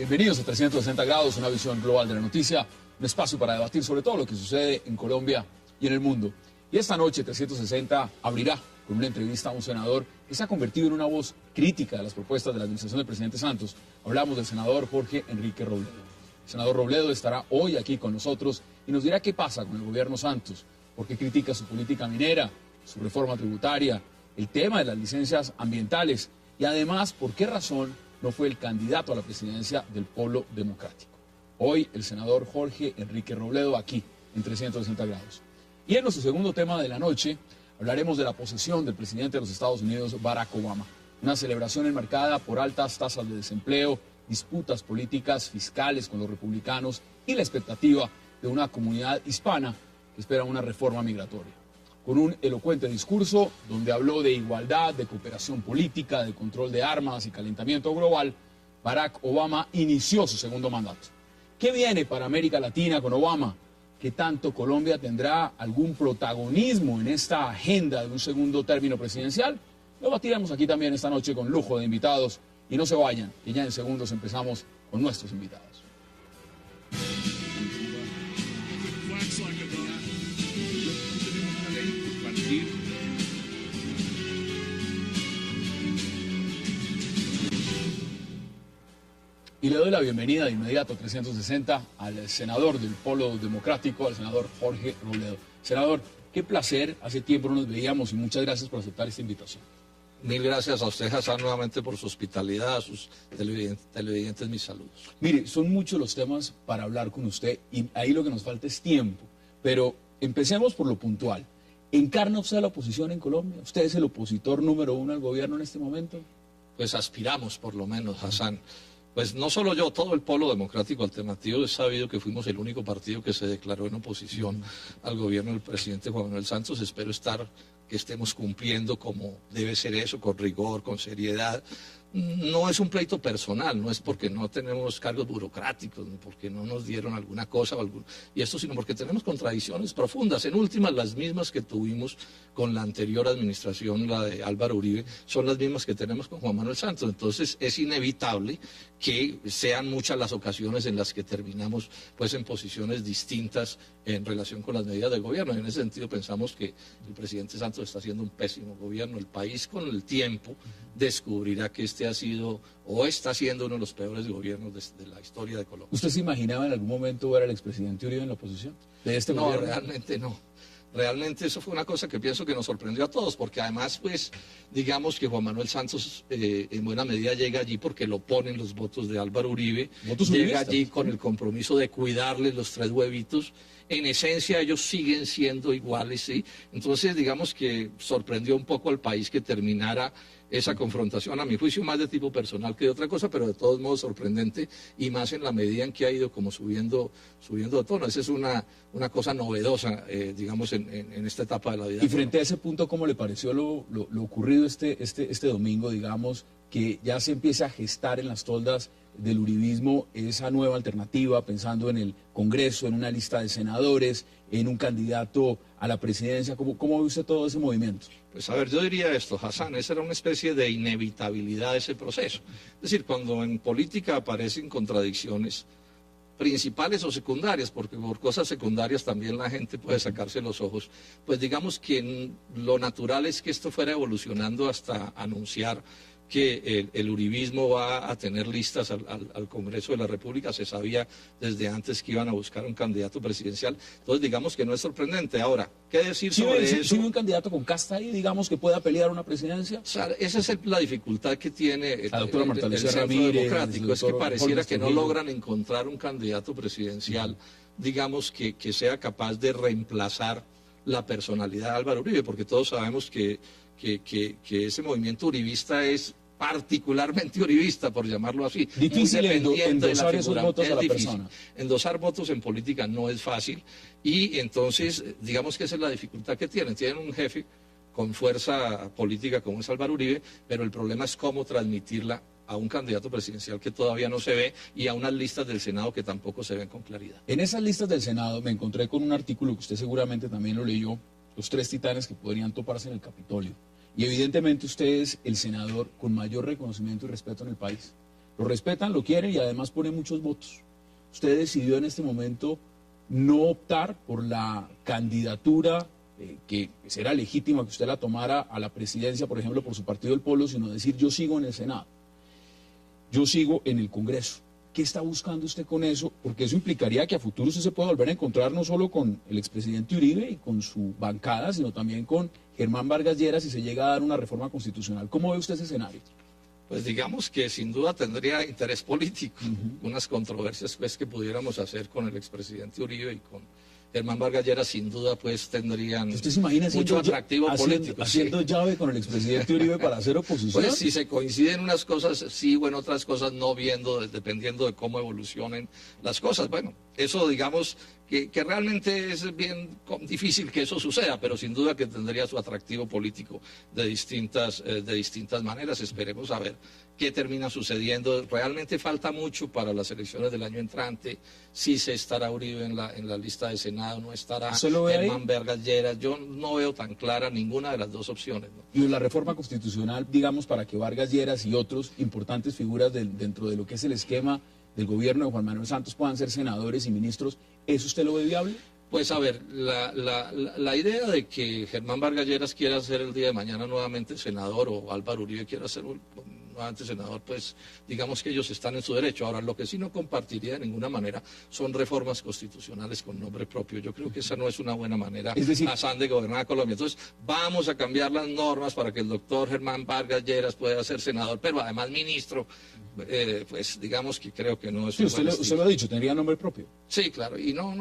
Bienvenidos a 360 grados, una visión global de la noticia, un espacio para debatir sobre todo lo que sucede en Colombia y en el mundo. Y esta noche 360 abrirá con una entrevista a un senador que se ha convertido en una voz crítica de las propuestas de la administración del presidente Santos. Hablamos del senador Jorge Enrique Robledo. El senador Robledo estará hoy aquí con nosotros y nos dirá qué pasa con el gobierno Santos, por qué critica su política minera, su reforma tributaria, el tema de las licencias ambientales y además por qué razón no fue el candidato a la presidencia del Polo Democrático. Hoy el senador Jorge Enrique Robledo aquí en 360 grados. Y en nuestro segundo tema de la noche hablaremos de la posesión del presidente de los Estados Unidos, Barack Obama. Una celebración enmarcada por altas tasas de desempleo, disputas políticas fiscales con los republicanos y la expectativa de una comunidad hispana que espera una reforma migratoria. Con un elocuente discurso donde habló de igualdad, de cooperación política, de control de armas y calentamiento global, Barack Obama inició su segundo mandato. ¿Qué viene para América Latina con Obama? ¿Qué tanto Colombia tendrá algún protagonismo en esta agenda de un segundo término presidencial? Lo batiremos aquí también esta noche con lujo de invitados. Y no se vayan, que ya en segundos empezamos con nuestros invitados. Y le doy la bienvenida de inmediato a 360 al senador del Polo Democrático, al senador Jorge Robledo. Senador, qué placer, hace tiempo no nos veíamos y muchas gracias por aceptar esta invitación. Mil gracias a usted, Hassan, nuevamente por su hospitalidad, a sus televidentes, mis saludos. Mire, son muchos los temas para hablar con usted y ahí lo que nos falta es tiempo, pero empecemos por lo puntual. ¿Encarna usted la oposición en Colombia? ¿Usted es el opositor número uno al gobierno en este momento? Pues aspiramos, por lo menos, Hassan. Pues no solo yo, todo el Polo Democrático Alternativo es sabido que fuimos el único partido que se declaró en oposición al gobierno del presidente Juan Manuel Santos. Espero que estemos cumpliendo como debe ser eso, con rigor, con seriedad. No es un pleito personal, no es porque no tenemos cargos burocráticos, ni porque no nos dieron alguna cosa, sino porque tenemos contradicciones profundas. En últimas, las mismas que tuvimos con la anterior administración, la de Álvaro Uribe, son las mismas que tenemos con Juan Manuel Santos. Entonces, es inevitable que sean muchas las ocasiones en las que terminamos pues en posiciones distintas en relación con las medidas del gobierno. Y en ese sentido pensamos que el presidente Santos está haciendo un pésimo gobierno. El país con el tiempo descubrirá que este ha sido o está siendo uno de los peores gobiernos de la historia de Colombia. ¿Usted se imaginaba en algún momento ver al expresidente Uribe en la oposición de este gobierno? No, realmente no. Realmente eso fue una cosa que pienso que nos sorprendió a todos, porque además, pues, digamos que Juan Manuel Santos en buena medida llega allí porque lo ponen los votos de Álvaro Uribe, llega allí con el compromiso de cuidarle los tres huevitos. En esencia ellos siguen siendo iguales, ¿sí? Entonces, digamos que sorprendió un poco al país que terminara esa confrontación, a mi juicio más de tipo personal que de otra cosa, pero de todos modos sorprendente y más en la medida en que ha ido como subiendo de tono. Esa es una cosa novedosa, digamos, en esta etapa de la vida. Y frente a ese punto, ¿cómo le pareció lo ocurrido este domingo, digamos, que ya se empieza a gestar en las toldas del uribismo esa nueva alternativa, pensando en el Congreso, en una lista de senadores, en un candidato a la presidencia? ¿Cómo ve usted todo ese movimiento? Pues a ver, yo diría esto, Hassan, esa era una especie de inevitabilidad de ese proceso. Es decir, cuando en política aparecen contradicciones principales o secundarias, porque por cosas secundarias también la gente puede sacarse los ojos, pues digamos que lo natural es que esto fuera evolucionando hasta anunciar que el uribismo va a tener listas al Congreso de la República. Se sabía desde antes que iban a buscar un candidato presidencial. Entonces, digamos que no es sorprendente. Ahora, ¿qué decir sobre eso? ¿Sí un candidato con casta ahí, digamos, que pueda pelear una presidencia? O sea, esa es la dificultad que tiene la doctora Marta el Lucía Centro Ramírez, Democrático. Es que pareciera que no logran encontrar un candidato presidencial, digamos, que sea capaz de reemplazar la personalidad de Álvaro Uribe, porque todos sabemos que ese movimiento uribista es particularmente uribista, por llamarlo así. Difícil endosar esos votos a la persona. Endosar votos en política no es fácil y entonces, digamos que esa es la dificultad que tienen. Tienen un jefe con fuerza política como es Álvaro Uribe, pero el problema es cómo transmitirla a un candidato presidencial que todavía no se ve y a unas listas del Senado que tampoco se ven con claridad. En esas listas del Senado me encontré con un artículo que usted seguramente también lo leyó, los tres titanes que podrían toparse en el Capitolio. Y evidentemente usted es el senador con mayor reconocimiento y respeto en el país. lo respetan, lo quieren y además pone muchos votos. Usted decidió en este momento no optar por la candidatura que era legítima que usted la tomara a la presidencia, por ejemplo, por su partido El Polo, sino decir yo sigo en el Senado, yo sigo en el Congreso. ¿Qué está buscando usted con eso? Porque eso implicaría que a futuro usted se pueda volver a encontrar no solo con el expresidente Uribe y con su bancada, sino también con Germán Vargas Lleras si se llega a dar una reforma constitucional. ¿Cómo ve usted ese escenario? Pues digamos que sin duda tendría interés político, unas controversias pues, que pudiéramos hacer con el expresidente Uribe y con Germán Vargas Lleras sin duda pues tendrían ¿Usted se imagina mucho atractivo político. Haciendo llave con el expresidente Uribe para hacer oposición? Pues si se coinciden unas cosas sí o en otras cosas no, dependiendo de cómo evolucionen las cosas. Bueno, eso digamos que realmente es bien difícil que eso suceda, pero sin duda que tendría su atractivo político de distintas maneras. Esperemos a ver qué termina sucediendo. Realmente falta mucho para las elecciones del año entrante. Si se estará Uribe en la lista de Senado, no estará Germán Vargas Lleras. Yo no veo tan clara ninguna de las dos opciones, ¿no? Y la reforma constitucional, digamos, para que Vargas Lleras y otros importantes figuras dentro de lo que es el esquema del gobierno de Juan Manuel Santos puedan ser senadores y ministros, ¿eso usted lo ve viable? Pues a ver, la idea de que Germán Vargas Lleras quiera ser el día de mañana nuevamente senador o Álvaro Uribe quiera ser nuevamente senador, pues digamos que ellos están en su derecho. Ahora, lo que sí no compartiría de ninguna manera son reformas constitucionales con nombre propio. Yo creo que esa no es una buena manera, es decir, Hassan, de gobernar Colombia. Entonces, vamos a cambiar las normas para que el doctor Germán Vargas Lleras pueda ser senador, pero además ministro. Pues digamos que creo que no es un buen estilo. Usted lo ha dicho, tendría nombre propio. Sí, claro, y no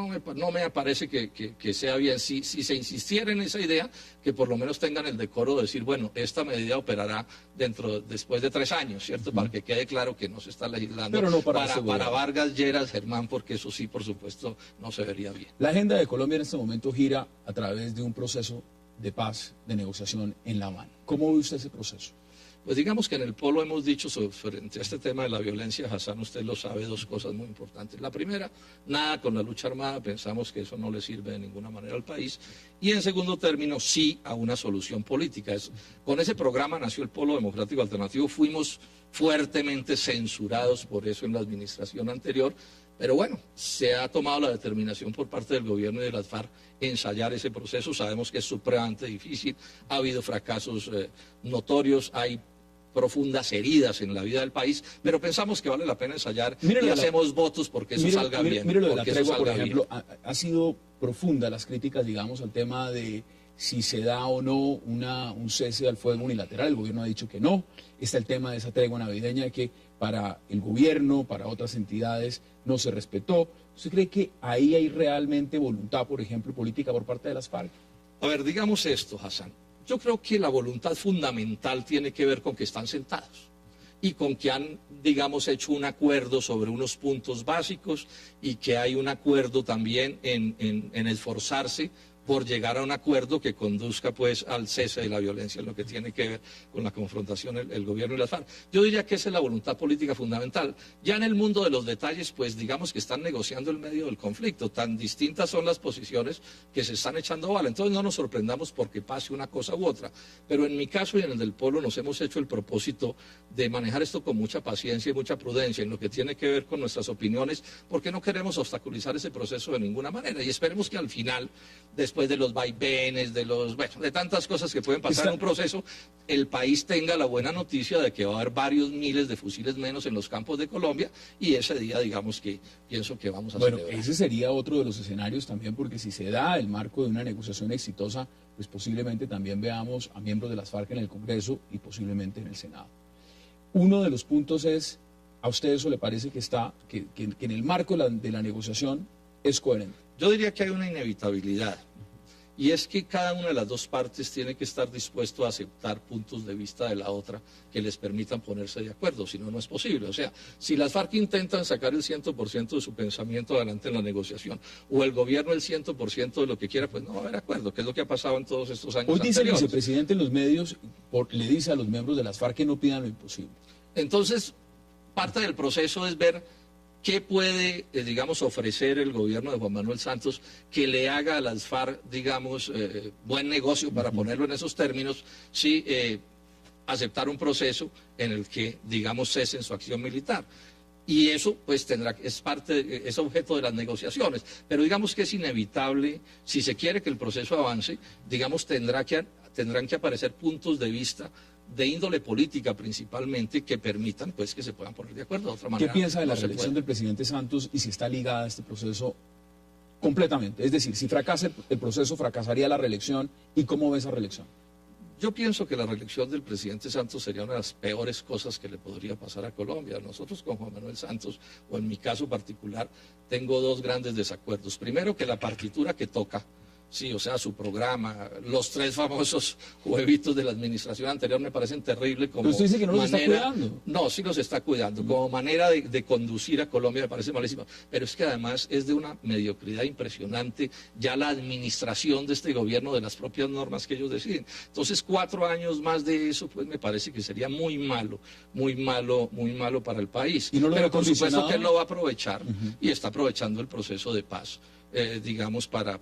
me parece que sea bien. Si se insistiera en esa idea, que por lo menos tengan el decoro de decir, bueno, esta medida operará después de 3 años, ¿cierto? Para que quede claro que no se está legislando pero no para Vargas Lleras, Germán, porque eso sí, por supuesto, no se vería bien. La agenda de Colombia en este momento gira a través de un proceso de paz, de negociación en La Habana. ¿Cómo ve usted ese proceso? Pues digamos que en el Polo hemos dicho frente a este tema de la violencia, Hassan, usted lo sabe, 2 cosas muy importantes. La primera, nada con la lucha armada, pensamos que eso no le sirve de ninguna manera al país. Y en segundo término, sí a una solución política. Con ese programa nació el Polo Democrático Alternativo, fuimos fuertemente censurados por eso en la administración anterior, pero bueno, se ha tomado la determinación por parte del gobierno y de las FARC ensayar ese proceso. Sabemos que es supremamente difícil, ha habido fracasos notorios, hay profundas heridas en la vida del país, pero pensamos que vale la pena ensayar y hacemos votos porque eso salga bien. Mire lo de la tregua, por ejemplo, ha sido profunda las críticas, digamos, al tema de si se da o no un cese al fuego unilateral. El gobierno ha dicho que no. Está el tema de esa tregua navideña que para el gobierno, para otras entidades, no se respetó. ¿Usted cree que ahí hay realmente voluntad, por ejemplo, política por parte de las FARC? A ver, digamos esto, Hassan. Yo creo que la voluntad fundamental tiene que ver con que están sentados y con que han, digamos, hecho un acuerdo sobre unos puntos básicos y que hay un acuerdo también en esforzarse por llegar a un acuerdo que conduzca pues al cese de la violencia en lo que tiene que ver con la confrontación el gobierno y las FARC. Yo diría que esa es la voluntad política fundamental. Ya en el mundo de los detalles, pues digamos que están negociando el medio del conflicto. Tan distintas son las posiciones que se están echando bala. Entonces no nos sorprendamos porque pase una cosa u otra. Pero en mi caso y en el del Polo nos hemos hecho el propósito de manejar esto con mucha paciencia y mucha prudencia en lo que tiene que ver con nuestras opiniones, porque no queremos obstaculizar ese proceso de ninguna manera. Y esperemos que al final, después de los vaivenes, de tantas cosas que pueden pasar en un proceso, el país tenga la buena noticia de que va a haber varios miles de fusiles menos en los campos de Colombia y ese día, digamos que pienso que vamos a celebrar. Bueno, ese sería otro de los escenarios también, porque si se da el marco de una negociación exitosa, pues posiblemente también veamos a miembros de las FARC en el Congreso y posiblemente en el Senado. Uno de los puntos es, ¿a usted eso le parece que en el marco de la negociación es coherente? Yo diría que hay una inevitabilidad. Y es que cada una de las dos partes tiene que estar dispuesto a aceptar puntos de vista de la otra que les permitan ponerse de acuerdo, si no, no es posible. O sea, si las FARC intentan sacar el 100% de su pensamiento adelante en la negociación, o el gobierno el 100% de lo que quiera, pues no va a haber acuerdo, que es lo que ha pasado en todos estos años anteriores. Hoy dice el vicepresidente en los medios, le dice a los miembros de las FARC que no pidan lo imposible. Entonces, parte del proceso es ver ¿qué puede, digamos, ofrecer el gobierno de Juan Manuel Santos que le haga a las FARC, digamos, buen negocio, para ponerlo en esos términos, sí, aceptar un proceso en el que, digamos, cesen su acción militar. Y eso pues es objeto de las negociaciones, pero digamos que es inevitable, si se quiere que el proceso avance, digamos tendrán que aparecer puntos de vista de índole política principalmente que permitan pues que se puedan poner de acuerdo. De otra manera, ¿qué piensa de la no se reelección puede. del presidente Santos y si está ligada a este proceso completamente? Es decir, si fracasa el proceso, fracasaría la reelección, ¿y cómo ve esa reelección? Yo pienso que la reelección del presidente Santos sería una de las peores cosas que le podría pasar a Colombia. Nosotros con Juan Manuel Santos, o en mi caso particular, tengo dos grandes desacuerdos. Primero, que la partitura que toca, sí, o sea, su programa, los 3 famosos huevitos de la administración anterior me parecen terribles como Pero usted dice que no los está manera... cuidando. No, sí los está cuidando. Como manera de conducir a Colombia me parece malísimo. Pero es que además es de una mediocridad impresionante ya la administración de este gobierno de las propias normas que ellos deciden. Entonces, 4 años más de eso, pues me parece que sería muy malo para el país. ¿Y no lo Pero ve por supuesto condicionado? que él lo va a aprovechar y está aprovechando el proceso de paz. Digamos, para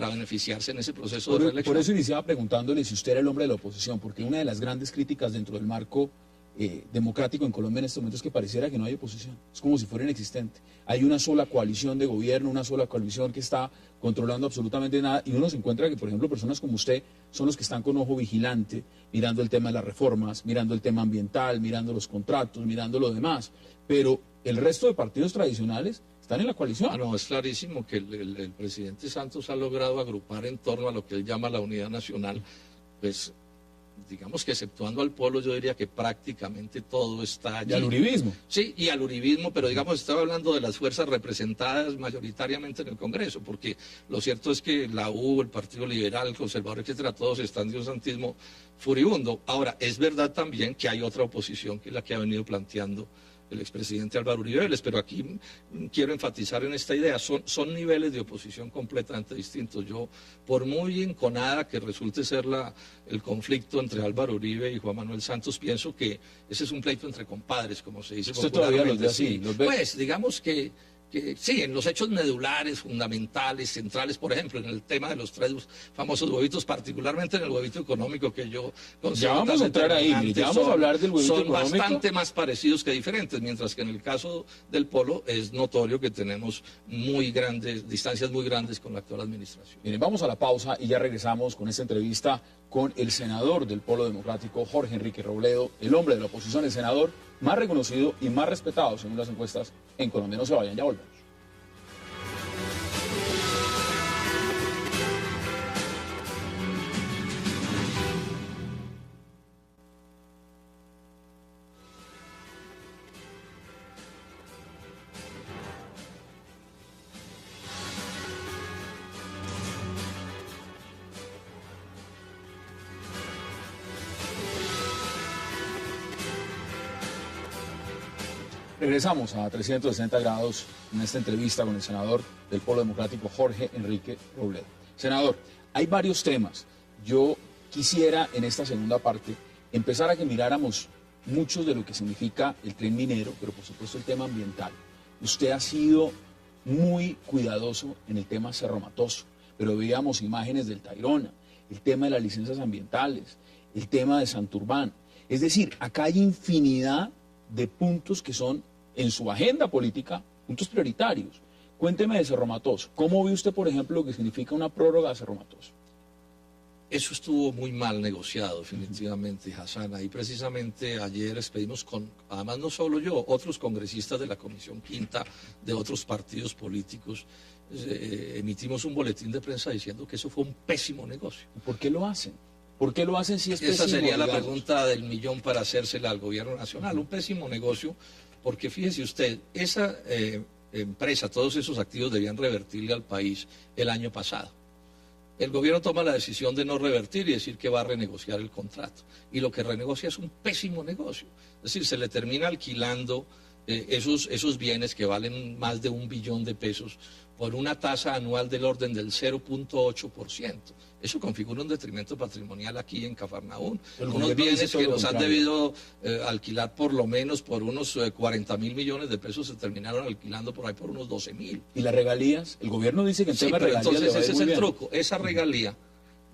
beneficiarse en ese proceso de reelección. Por eso iniciaba preguntándole si usted era el hombre de la oposición, porque una de las grandes críticas dentro del marco democrático en Colombia en este momento es que pareciera que no hay oposición, es como si fuera inexistente. Hay una sola coalición de gobierno, una sola coalición que está controlando absolutamente nada, y uno se encuentra que, por ejemplo, personas como usted son los que están con ojo vigilante, mirando el tema de las reformas, mirando el tema ambiental, mirando los contratos, mirando lo demás, pero el resto de partidos tradicionales están en la coalición. No, es clarísimo que el presidente Santos ha logrado agrupar en torno a lo que él llama la unidad nacional, pues digamos que exceptuando al polo, yo diría que prácticamente todo está allí. Y al uribismo. Sí, y al uribismo, pero digamos, estaba hablando de las fuerzas representadas mayoritariamente en el Congreso, porque lo cierto es que la U, el Partido Liberal, el Conservador, etcétera, todos están de un santismo furibundo. Ahora, es verdad también que hay otra oposición que es la que ha venido planteando el expresidente Álvaro Uribe Vélez, pero aquí quiero enfatizar en esta idea, son niveles de oposición completamente distintos. Yo, por muy enconada que resulte ser el conflicto entre Álvaro Uribe y Juan Manuel Santos, pienso que ese es un pleito entre compadres, como se dice ¿Usted todavía los ve así? Sí. ¿Los ve? Pues, digamos que sí, en los hechos medulares, fundamentales, centrales, por ejemplo, en el tema de los 3 famosos huevitos, particularmente en el huevito económico que yo considero Ya vamos a entrar ahí, mire, ya vamos a hablar del huevito económico. Son bastante más parecidos que diferentes, mientras que en el caso del polo es notorio que tenemos distancias muy grandes con la actual administración. Miren, vamos a la pausa y ya regresamos con esta entrevista con el senador del Polo Democrático, Jorge Enrique Robledo, el hombre de la oposición, el senador más reconocido y más respetado según las encuestas en Colombia. No se vayan, ya volvemos. Regresamos a 360 grados en esta entrevista con el senador del Polo Democrático, Jorge Enrique Robledo. Senador, hay varios temas. Yo quisiera en esta segunda parte empezar a que miráramos muchos de lo que significa el tren minero, pero por supuesto el tema ambiental. Usted ha sido muy cuidadoso en el tema Cerro Matoso, pero veíamos imágenes del Tayrona, el tema de las licencias ambientales, el tema de Santurbán. Es decir, acá hay infinidad de puntos que son en su agenda política, puntos prioritarios. Cuénteme de Cerro Matoso. ¿Cómo ve usted, por ejemplo, lo que significa una prórroga de Cerro Matoso? Eso estuvo muy mal negociado, definitivamente, Hassan. Ahí precisamente ayer expedimos además no solo yo, otros congresistas de la Comisión Quinta, de otros partidos políticos, emitimos un boletín de prensa diciendo que eso fue un pésimo negocio. ¿Por qué lo hacen? ¿Por qué lo hacen si es pésimo? Esa sería la digamos? pregunta del millón para hacérsela al gobierno nacional. Un pésimo negocio, porque fíjese usted, esa empresa, todos esos activos debían revertirle al país el año pasado. El gobierno toma la decisión de no revertir y decir que va a renegociar el contrato. Y lo que renegocia es un pésimo negocio. Es decir, se le termina alquilando esos bienes que valen más de $1 billón por una tasa anual del orden del 0.8%. Eso configura un detrimento patrimonial aquí en Cafarnaún. Unos bienes que nos han debido alquilar por lo menos por unos 40.000 millones de pesos, se terminaron alquilando por ahí por unos 12.000. ¿Y las regalías? El gobierno dice que en Sí, tema de pero regalías entonces le va a ir ese es muy el bien. truco. Esa regalía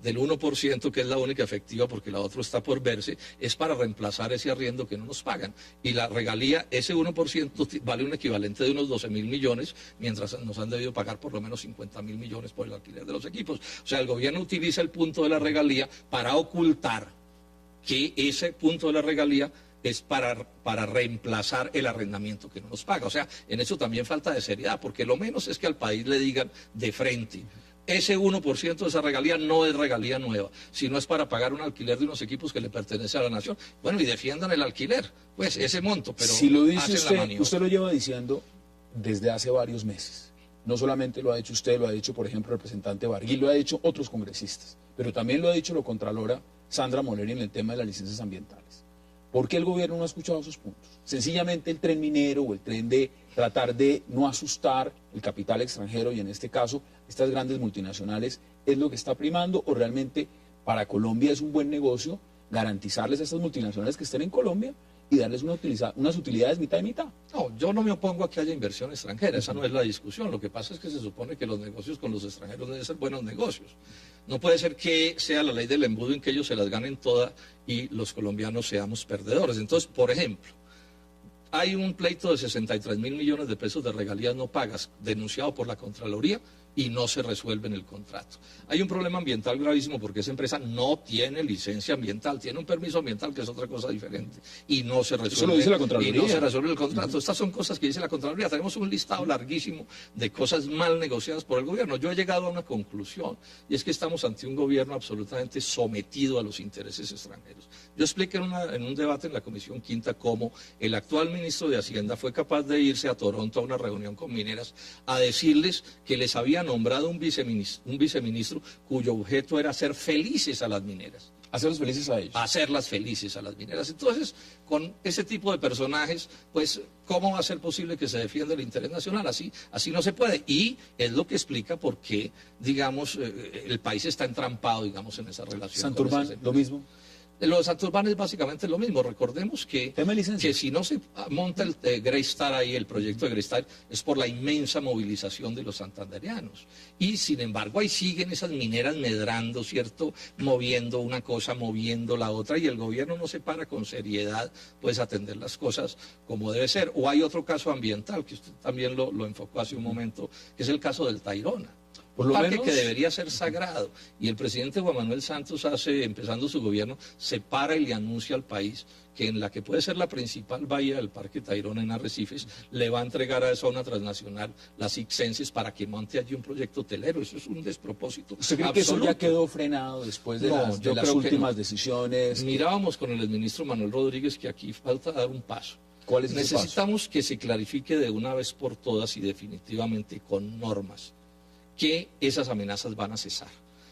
del 1%, que es la única efectiva porque la otra está por verse, es para reemplazar ese arriendo que no nos pagan. Y la regalía, ese 1% vale un equivalente de unos 12.000 millones, mientras nos han debido pagar por lo menos 50.000 millones por el alquiler de los equipos. O sea, el gobierno utiliza el punto de la regalía para ocultar que ese punto de la regalía es para reemplazar el arrendamiento que no nos paga. O sea, en eso también falta de seriedad, porque lo menos es que al país le digan de frente: ese 1% de esa regalía no es regalía nueva, sino es para pagar un alquiler de unos equipos que le pertenece a la nación. Bueno, y defiendan el alquiler, pues ese monto, pero si lo dice hacen usted lo lleva diciendo desde hace varios meses. No solamente lo ha hecho usted, lo ha dicho, por ejemplo, el representante Barguil, lo ha dicho otros congresistas, pero también lo ha dicho la contralora Sandra Moleri en el tema de las licencias ambientales. ¿Por qué el gobierno no ha escuchado esos puntos? Sencillamente el tren minero o el tren de tratar de no asustar el capital extranjero, y en este caso estas grandes multinacionales, es lo que está primando, o realmente para Colombia es un buen negocio garantizarles a estas multinacionales que estén en Colombia y darles unas utilidades mitad y mitad. No, yo no me opongo a que haya inversión extranjera, esa no es la discusión. Lo que pasa es que se supone que los negocios con los extranjeros deben ser buenos negocios. No puede ser que sea la ley del embudo en que ellos se las ganen todas y los colombianos seamos perdedores. Entonces, por ejemplo, hay un pleito de 63.000 millones de pesos de regalías no pagas denunciado por la Contraloría y no se resuelve en el contrato. Hay un problema ambiental gravísimo porque esa empresa no tiene licencia ambiental, tiene un permiso ambiental que es otra cosa diferente y no se resuelve. Eso lo dice la Contraloría. Y no se resuelve el contrato. Estas son cosas que dice la Contraloría. Tenemos un listado larguísimo de cosas mal negociadas por el gobierno. Yo he llegado a una conclusión, y es que estamos ante un gobierno absolutamente sometido a los intereses extranjeros. Yo expliqué en un debate en la Comisión Quinta cómo el actual ministro de Hacienda fue capaz de irse a Toronto a una reunión con mineras a decirles que les había nombrado un viceministro cuyo objeto era hacer felices a las mineras. Hacerlos felices a ellos. Hacerlas felices a las mineras. Entonces, con ese tipo de personajes, pues, ¿cómo va a ser posible que se defienda el interés nacional? Así no se puede. Y es lo que explica por qué, digamos, el país está entrampado, digamos, en esa relación. Santurbán, lo mismo. Los Santurbán es básicamente lo mismo. Recordemos que si no se monta el Greystar ahí, el proyecto de Greystar, es por la inmensa movilización de los santandereanos. Y sin embargo ahí siguen esas mineras medrando, ¿cierto? Moviendo una cosa, moviendo la otra, y el gobierno no se para con seriedad, pues, a atender las cosas como debe ser. O hay otro caso ambiental, que usted también lo enfocó hace un momento, que es el caso del Tayrona. Un parque que debería ser sagrado, y el presidente Juan Manuel Santos empezando su gobierno, se para y le anuncia al país que en la que puede ser la principal bahía del Parque Tayrona en Arrecifes, le va a entregar a eso a una transnacional, las Ixenses, para que monte allí un proyecto hotelero. Eso es un despropósito. ¿Usted cree que eso ya quedó frenado después de las últimas decisiones? Mirábamos con el exministro Manuel Rodríguez que aquí falta dar un paso. ¿Cuál es ese paso? Necesitamos que se clarifique de una vez por todas y definitivamente con normas que esas amenazas van a cesar.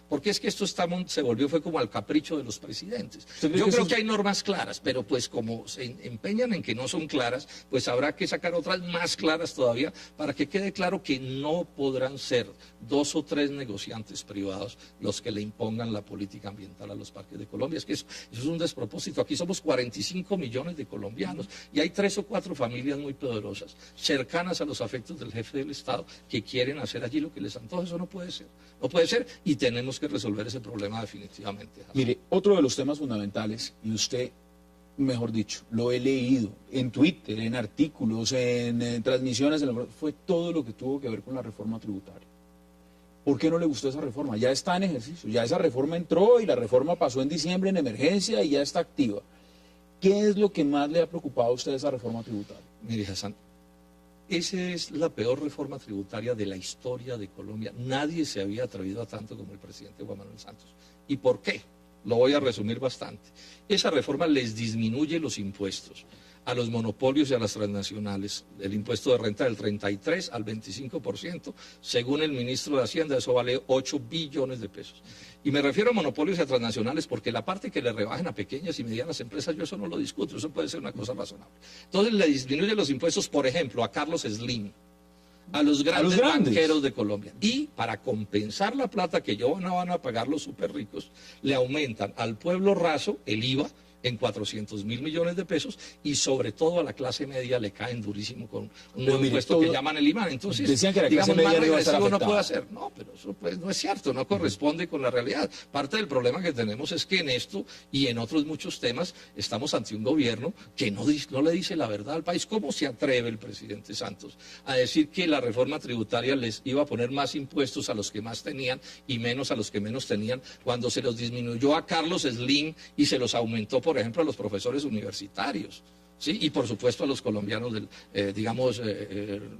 Porque es que esto fue como al capricho de los presidentes. Yo creo que hay normas claras, pero pues como se empeñan en que no son claras, pues habrá que sacar otras más claras todavía para que quede claro que no podrán ser 2 o 3 negociantes privados los que le impongan la política ambiental a los parques de Colombia. Es que eso es un despropósito. Aquí somos 45 millones de colombianos y hay 3 o 4 familias muy poderosas, cercanas a los afectos del jefe del Estado, que quieren hacer allí lo que les antoja. Eso no puede ser. No puede ser, y tenemos que resolver ese problema definitivamente. Mire, otro de los temas fundamentales, y usted, mejor dicho, lo he leído en Twitter, en artículos, en transmisiones, fue todo lo que tuvo que ver con la reforma tributaria. ¿Por qué no le gustó esa reforma? Ya está en ejercicio, ya esa reforma entró y la reforma pasó en diciembre en emergencia y ya está activa. ¿Qué es lo que más le ha preocupado a usted de esa reforma tributaria? Mire, Hassan, esa es la peor reforma tributaria de la historia de Colombia. Nadie se había atrevido a tanto como el presidente Juan Manuel Santos. ¿Y por qué? Lo voy a resumir bastante. Esa reforma les disminuye los impuestos a los monopolios y a las transnacionales. El impuesto de renta del 33 al 25%. Según el ministro de Hacienda, eso vale 8 billones de pesos. Y me refiero a monopolios y a transnacionales porque la parte que le rebajen a pequeñas y medianas empresas, yo eso no lo discuto, eso puede ser una cosa razonable. Entonces le disminuye los impuestos, por ejemplo, a Carlos Slim, a los grandes banqueros de Colombia. Y para compensar la plata que no van a pagar los súper ricos, le aumentan al pueblo raso el IVA en 400.000 millones de pesos y sobre todo a la clase media le caen durísimo con un nuevo impuesto que llaman el IMAN. Entonces, decían que la clase media más no iba a estar regresivo no afectada. puede hacer. No, pero eso pues no es cierto, no corresponde con la realidad. Parte del problema que tenemos es que en esto y en otros muchos temas estamos ante un gobierno que no le dice la verdad al país. ¿Cómo se atreve el presidente Santos a decir que la reforma tributaria les iba a poner más impuestos a los que más tenían y menos a los que menos tenían, cuando se los disminuyó a Carlos Slim y se los aumentó, por ejemplo, a los profesores universitarios? Sí, y por supuesto a los colombianos,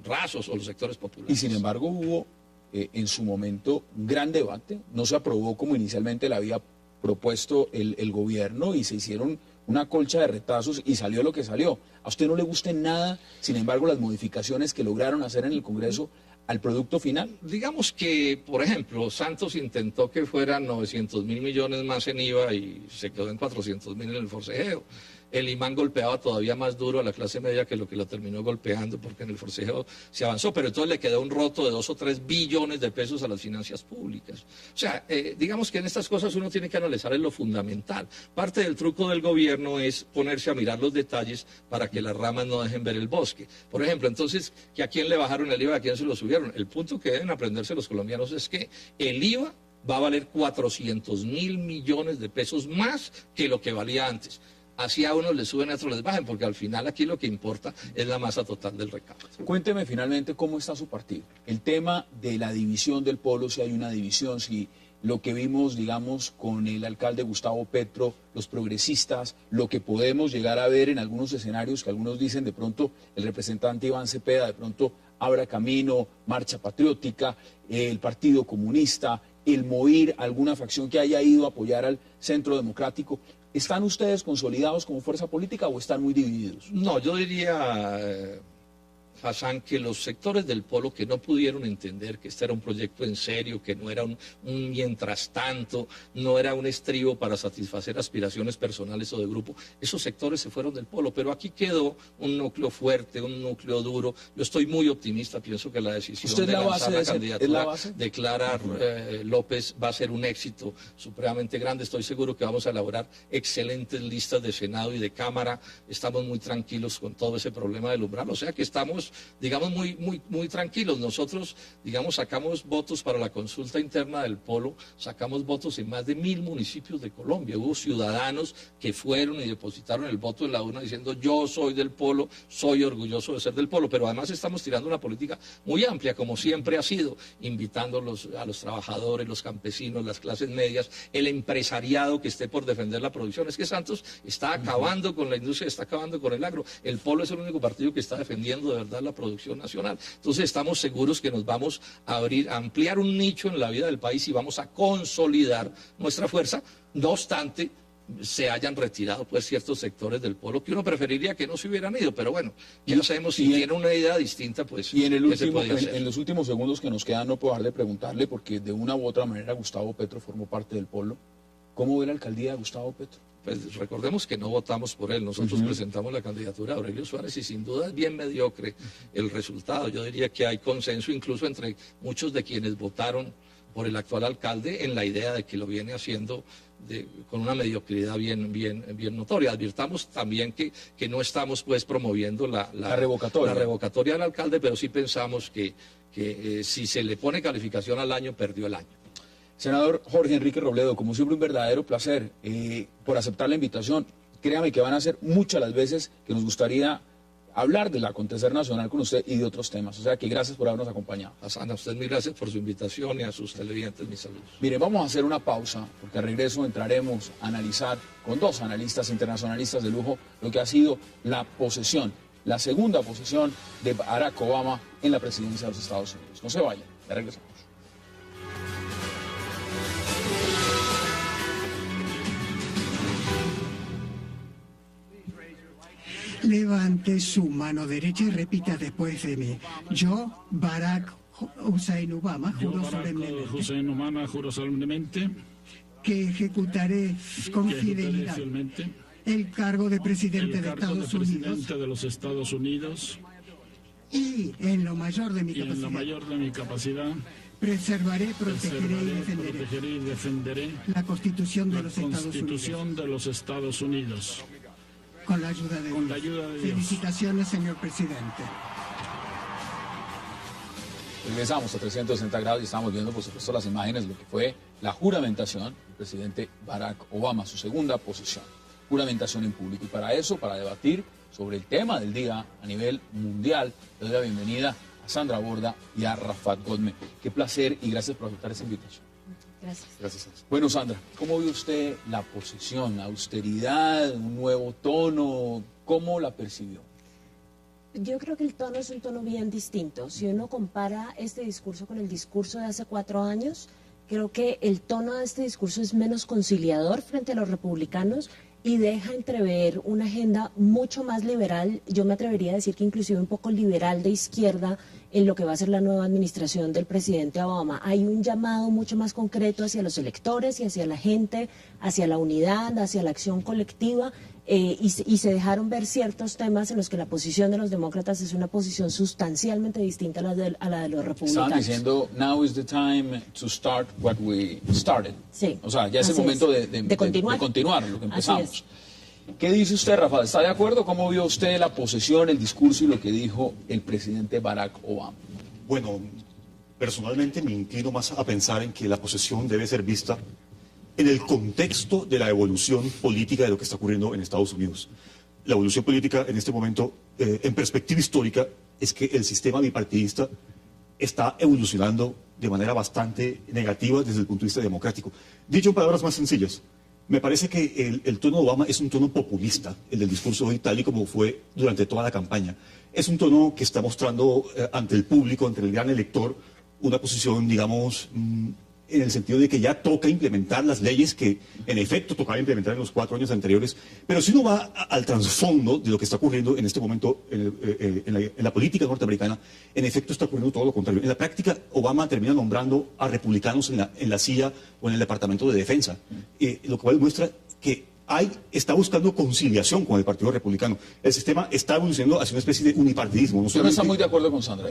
rasos o los sectores populares. Y sin embargo hubo en su momento un gran debate, no se aprobó como inicialmente la había propuesto el gobierno y se hicieron una colcha de retazos y salió lo que salió. A usted no le gusta en nada, sin embargo, las modificaciones que lograron hacer en el Congreso al producto final. Digamos que, por ejemplo, Santos intentó que fueran 900.000 millones más en IVA y se quedó en 400.000 en el forcejeo. El imán golpeaba todavía más duro a la clase media que lo que lo terminó golpeando, porque en el forcejeo se avanzó, pero entonces le quedó un roto de 2 o 3 billones de pesos a las finanzas públicas. O sea, digamos que en estas cosas uno tiene que analizar en lo fundamental. Parte del truco del gobierno es ponerse a mirar los detalles para que las ramas no dejen ver el bosque. Por ejemplo, entonces, ¿que a quién le bajaron el IVA, a quién se lo subieron? El punto que deben aprenderse los colombianos es que el IVA va a valer 400.000 millones de pesos más que lo que valía antes. Así a unos les suben, a otros les bajen, porque al final aquí lo que importa es la masa total del recaudo. Cuénteme finalmente cómo está su partido. El tema de la división del polo, si hay una división, si lo que vimos, digamos, con el alcalde Gustavo Petro, los progresistas, lo que podemos llegar a ver en algunos escenarios que algunos dicen de pronto el representante Iván Cepeda, de pronto Abra Camino, Marcha Patriótica, el Partido Comunista, el MOIR, alguna facción que haya ido a apoyar al Centro Democrático. ¿Están ustedes consolidados como fuerza política o están muy divididos? No, yo diría, Hassan, que los sectores del polo que no pudieron entender que este era un proyecto en serio, que no era un mientras tanto, no era un estribo para satisfacer aspiraciones personales o de grupo, esos sectores se fueron del polo, pero aquí quedó un núcleo fuerte, un núcleo duro. Yo estoy muy optimista, pienso que la decisión de lanzar la candidatura de Clara López va a ser un éxito supremamente grande. Estoy seguro que vamos a elaborar excelentes listas de Senado y de Cámara. Estamos muy tranquilos con todo ese problema del umbral, o sea que estamos, digamos, muy tranquilos. Nosotros, digamos, sacamos votos para la consulta interna del polo, sacamos votos en más de 1.000 municipios de Colombia. Hubo ciudadanos que fueron y depositaron el voto en la urna diciendo: yo soy del polo, soy orgulloso de ser del polo. Pero además estamos tirando una política muy amplia, como siempre ha sido, invitando a los trabajadores, los campesinos, las clases medias, el empresariado que esté por defender la producción. Es que Santos está acabando con la industria, está acabando con el agro. El polo es el único partido que está defendiendo de verdad la producción nacional. Entonces estamos seguros que nos vamos a ampliar un nicho en la vida del país y vamos a consolidar nuestra fuerza. No obstante, se hayan retirado pues ciertos sectores del polo que uno preferiría que no se hubieran ido, pero bueno, ya sabemos, si tiene una idea distinta, pues y en los últimos segundos que nos quedan, no puedo dejar de preguntarle, porque de una u otra manera Gustavo Petro formó parte del polo. ¿Cómo ve la alcaldía de Gustavo Petro? Pues recordemos que no votamos por él, nosotros presentamos la candidatura de Aurelio Suárez y sin duda es bien mediocre el resultado. Yo diría que hay consenso incluso entre muchos de quienes votaron por el actual alcalde en la idea de que lo viene haciendo con una mediocridad bien notoria. Advirtamos también que no estamos pues promoviendo la revocatoria del alcalde, pero sí pensamos que si se le pone calificación al año, perdió el año. Senador Jorge Enrique Robledo, como siempre un verdadero placer por aceptar la invitación. Créame que van a ser muchas las veces que nos gustaría hablar del acontecer nacional con usted y de otros temas. O sea que gracias por habernos acompañado. Hassan, a usted mil gracias por su invitación y a sus televidentes mis saludos. Mire, vamos a hacer una pausa porque al regreso entraremos a analizar con 2 analistas internacionalistas de lujo lo que ha sido la segunda posesión de Barack Obama en la presidencia de los Estados Unidos. No se vayan, ya regresamos. Levante su mano derecha y repita después de mí. Yo, Barack Hussein Obama, juro solemnemente que ejecutaré con fidelidad el cargo de presidente de los Estados Unidos y en lo mayor de mi capacidad preservaré, protegeré y defenderé la Constitución de los Estados Unidos. Con la ayuda de Dios. Felicitaciones, señor presidente. Regresamos a 360 grados y estamos viendo, por supuesto, las imágenes de lo que fue la juramentación del presidente Barack Obama, su segunda posesión, juramentación en público. Y para eso, para debatir sobre el tema del día a nivel mundial, le doy la bienvenida a Sandra Borda y a Rafat Godme. Qué placer y gracias por aceptar esta invitación. Gracias. Bueno, Sandra, ¿cómo vio usted la posesión, la austeridad, un nuevo tono? ¿Cómo la percibió? Yo creo que el tono es un tono bien distinto. Si uno compara este discurso con el discurso de hace 4 años, creo que el tono de este discurso es menos conciliador frente a los republicanos y deja entrever una agenda mucho más liberal, yo me atrevería a decir que inclusive un poco liberal de izquierda en lo que va a ser la nueva administración del presidente Obama. Hay un llamado mucho más concreto hacia los electores y hacia la gente, hacia la unidad, hacia la acción colectiva, y se dejaron ver ciertos temas en los que la posición de los demócratas es una posición sustancialmente distinta a la de los republicanos. Estaban diciendo, now is the time to start what we started. Sí. O sea, ya es el momento de continuar lo que empezamos. ¿Qué dice usted, Rafael? ¿Está de acuerdo? ¿Cómo vio usted la posesión, el discurso y lo que dijo el presidente Barack Obama? Bueno, personalmente me inclino más a pensar en que la posesión debe ser vista en el contexto de la evolución política de lo que está ocurriendo en Estados Unidos. La evolución política en este momento, en perspectiva histórica, es que el sistema bipartidista está evolucionando de manera bastante negativa desde el punto de vista democrático. Dicho en palabras más sencillas, me parece que el tono de Obama es un tono populista, el del discurso hoy, tal y como fue durante toda la campaña. Es un tono que está mostrando ante el público, ante el gran elector, una posición, digamos, en el sentido de que ya toca implementar las leyes que en efecto tocaba implementar en los 4 años anteriores. Pero si uno va al trasfondo de lo que está ocurriendo en este momento en la política norteamericana, en efecto está ocurriendo todo lo contrario. En la práctica, Obama termina nombrando a republicanos en la CIA o en el Departamento de Defensa, lo cual muestra que está buscando conciliación con el Partido Republicano. El sistema está evolucionando hacia una especie de unipartidismo. Usted no está muy de acuerdo con Sandra.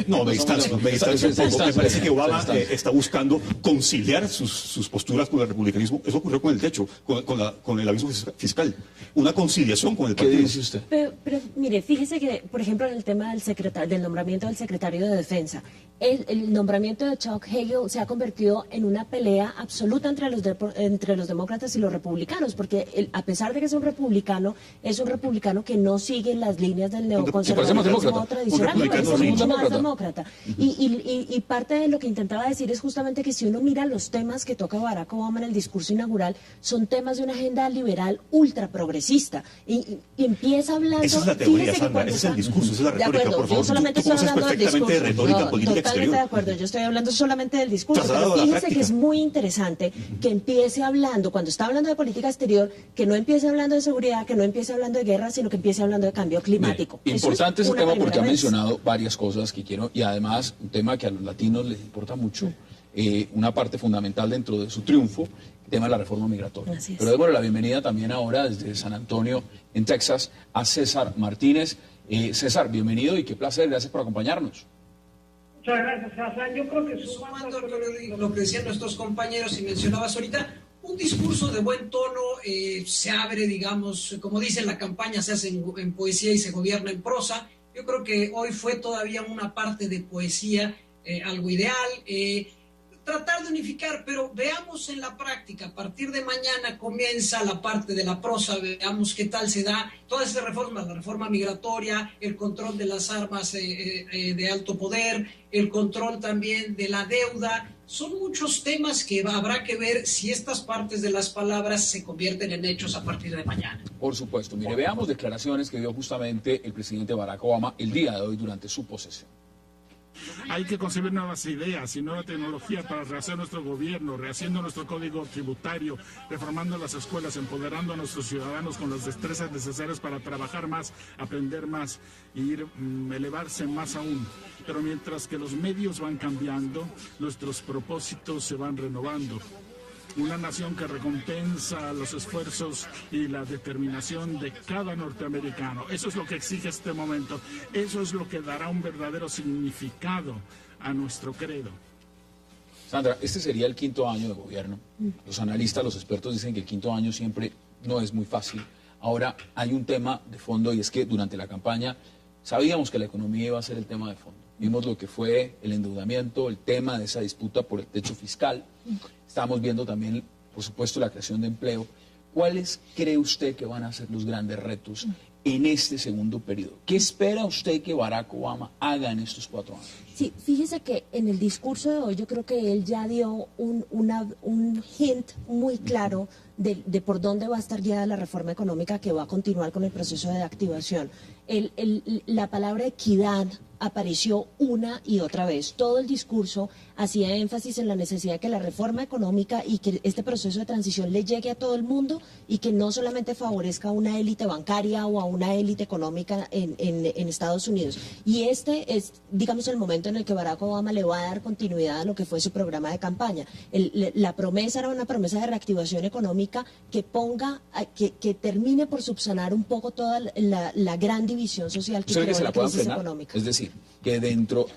No, me distancio un poco. Me parece que Obama está buscando conciliar sus posturas con el republicanismo. Eso ocurrió con el techo, con el aviso fiscal. Una conciliación con el partido. ¿Qué dice usted? Pero mire, fíjese que, por ejemplo, en el tema del nombramiento del secretario de Defensa, el nombramiento de Chuck Hagel se ha convertido en una pelea absoluta entre los demócratas y los republicanos, porque a pesar de que es un republicano que no sigue las líneas del neoconservadurismo tradicional, es mucho más demócrata. Y parte de lo que intentaba decir es justamente que si uno mira los temas que toca Barack Obama en el discurso inaugural, son temas de una agenda liberal ultra progresista. Y empieza hablando... Esa es la teoría, Sandra, ese es el discurso, esa es la retórica, por favor. Yo solamente estoy hablando del discurso. De retórica política totalmente de acuerdo, yo estoy hablando solamente del discurso, pero fíjese que es muy interesante que empiece hablando, cuando está hablando de política exterior, que no empiece hablando de seguridad, que no empiece hablando de guerra, sino que empiece hablando de cambio climático. Importante ese tema porque ha mencionado varias cosas que quiero, y además un tema que a los latinos les importa mucho, una parte fundamental dentro de su triunfo, el tema de la reforma migratoria. Pero démosle la bienvenida también ahora desde San Antonio, en Texas, a César Martínez. César, bienvenido y qué placer, gracias por acompañarnos. Muchas gracias, Hassan. Yo creo que sumando lo que decían nuestros compañeros y mencionabas ahorita, un discurso de buen tono se abre, digamos, como dicen, la campaña se hace en poesía y se gobierna en prosa. Yo creo que hoy fue todavía una parte de poesía, algo ideal, tratar de unificar, pero veamos en la práctica, a partir de mañana comienza la parte de la prosa, veamos qué tal se da todas esas reformas, la reforma migratoria, el control de las armas de alto poder, el control también de la deuda. Son muchos temas que habrá que ver si estas partes de las palabras se convierten en hechos a partir de mañana. Por supuesto. Mire, veamos declaraciones que dio justamente el presidente Barack Obama el día de hoy durante su posesión. Hay que concebir nuevas ideas y nueva tecnología para rehacer nuestro gobierno, rehaciendo nuestro código tributario, reformando las escuelas, empoderando a nuestros ciudadanos con las destrezas necesarias para trabajar más, aprender más y elevarse más aún. Pero mientras que los medios van cambiando, nuestros propósitos se van renovando. una nación que recompensa los esfuerzos y la determinación de cada norteamericano. Eso es lo que exige este momento. Eso es lo que dará un verdadero significado a nuestro credo. Sandra, este sería el 5º año de gobierno. Los analistas, los expertos dicen que el 5º año siempre no es muy fácil. Ahora hay un tema de fondo y es que durante la campaña sabíamos que la economía iba a ser el tema de fondo. Vimos lo que fue el endeudamiento, el tema de esa disputa por el techo fiscal. Estamos viendo también, por supuesto, la creación de empleo. ¿Cuáles cree usted que van a ser los grandes retos en este segundo periodo? ¿Qué espera usted que Barack Obama haga en estos 4 años? Sí, fíjese que en el discurso de hoy yo creo que él ya dio un hint muy claro de por dónde va a estar guiada la reforma económica que va a continuar con el proceso de activación. La palabra equidad apareció una y otra vez. Todo el discurso hacía énfasis en la necesidad de que la reforma económica y que este proceso de transición le llegue a todo el mundo y que no solamente favorezca a una élite bancaria o a una élite económica en Estados Unidos. Y este es, digamos, el momento en el que Barack Obama le va a dar continuidad a lo que fue su programa de campaña. La promesa era una promesa de reactivación económica que termine por subsanar un poco toda la gran división social que creó la crisis económica. Es decir, que dentro,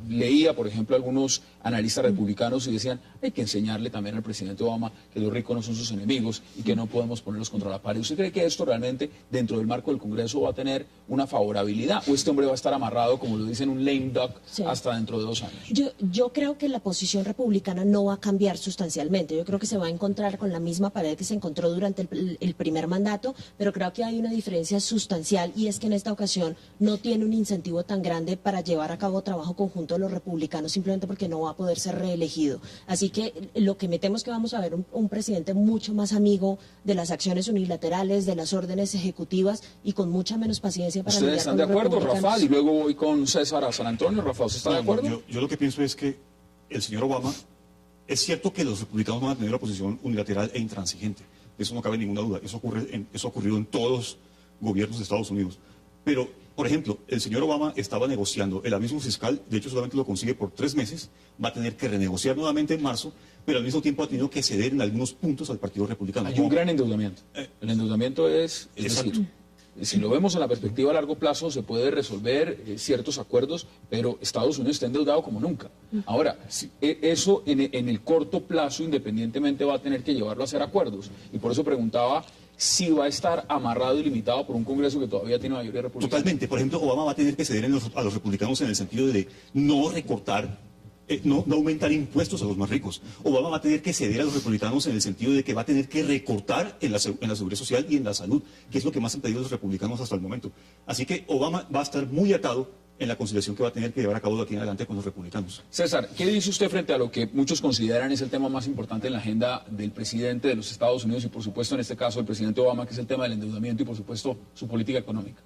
leía, por ejemplo, algunos analistas republicanos y decían, hay que enseñarle también al presidente Obama que los ricos no son sus enemigos y que no podemos ponerlos contra la pared. ¿Usted cree que esto realmente, dentro del marco del Congreso, va a tener una favorabilidad? ¿O este hombre va a estar amarrado, como lo dicen, un lame duck, hasta dentro de 2 años? Yo creo que la posición republicana no va a cambiar sustancialmente. Yo creo que se va a encontrar con la misma pared que se encontró durante el primer mandato, pero creo que hay una diferencia sustancial y es que en esta ocasión no tiene un incentivo tan grande para llevar a cabo trabajo conjunto de los republicanos, simplemente porque no va a poder ser reelegido. Así que lo que me temo es que vamos a ver un presidente mucho más amigo de las acciones unilaterales, de las órdenes ejecutivas y con mucha menos paciencia para ¿Ustedes están de acuerdo, Rafael? Y luego voy con César a San Antonio. Rafael, ¿usted está de acuerdo? Yo lo que pienso es que el señor Obama, es cierto que los republicanos van a tener una posición unilateral e intransigente. De eso no cabe ninguna duda. Eso ha ocurrido en todos los gobiernos de Estados Unidos. Pero, por ejemplo, el señor Obama estaba negociando el abismo fiscal, de hecho solamente lo consigue por 3 meses, va a tener que renegociar nuevamente en marzo, pero al mismo tiempo ha tenido que ceder en algunos puntos al Partido Republicano. Hay un gran endeudamiento. El endeudamiento es decir, si lo vemos en la perspectiva a largo plazo, se puede resolver ciertos acuerdos, pero Estados Unidos está endeudado como nunca. Ahora, eso en el corto plazo, independientemente, va a tener que llevarlo a hacer acuerdos. Y por eso preguntaba si va a estar amarrado y limitado por un Congreso que todavía tiene mayoría republicana. Totalmente. Por ejemplo, Obama va a tener que ceder a los republicanos en el sentido de no recortar, no aumentar impuestos a los más ricos. Obama va a tener que ceder a los republicanos en el sentido de que va a tener que recortar en la seguridad social y en la salud, que es lo que más han pedido los republicanos hasta el momento. Así que Obama va a estar muy atado en la conciliación que va a tener que llevar a cabo de aquí en adelante con los republicanos. César, ¿qué dice usted frente a lo que muchos consideran es el tema más importante en la agenda del presidente de los Estados Unidos y, por supuesto, en este caso, el presidente Obama, que es el tema del endeudamiento y, por supuesto, su política económica?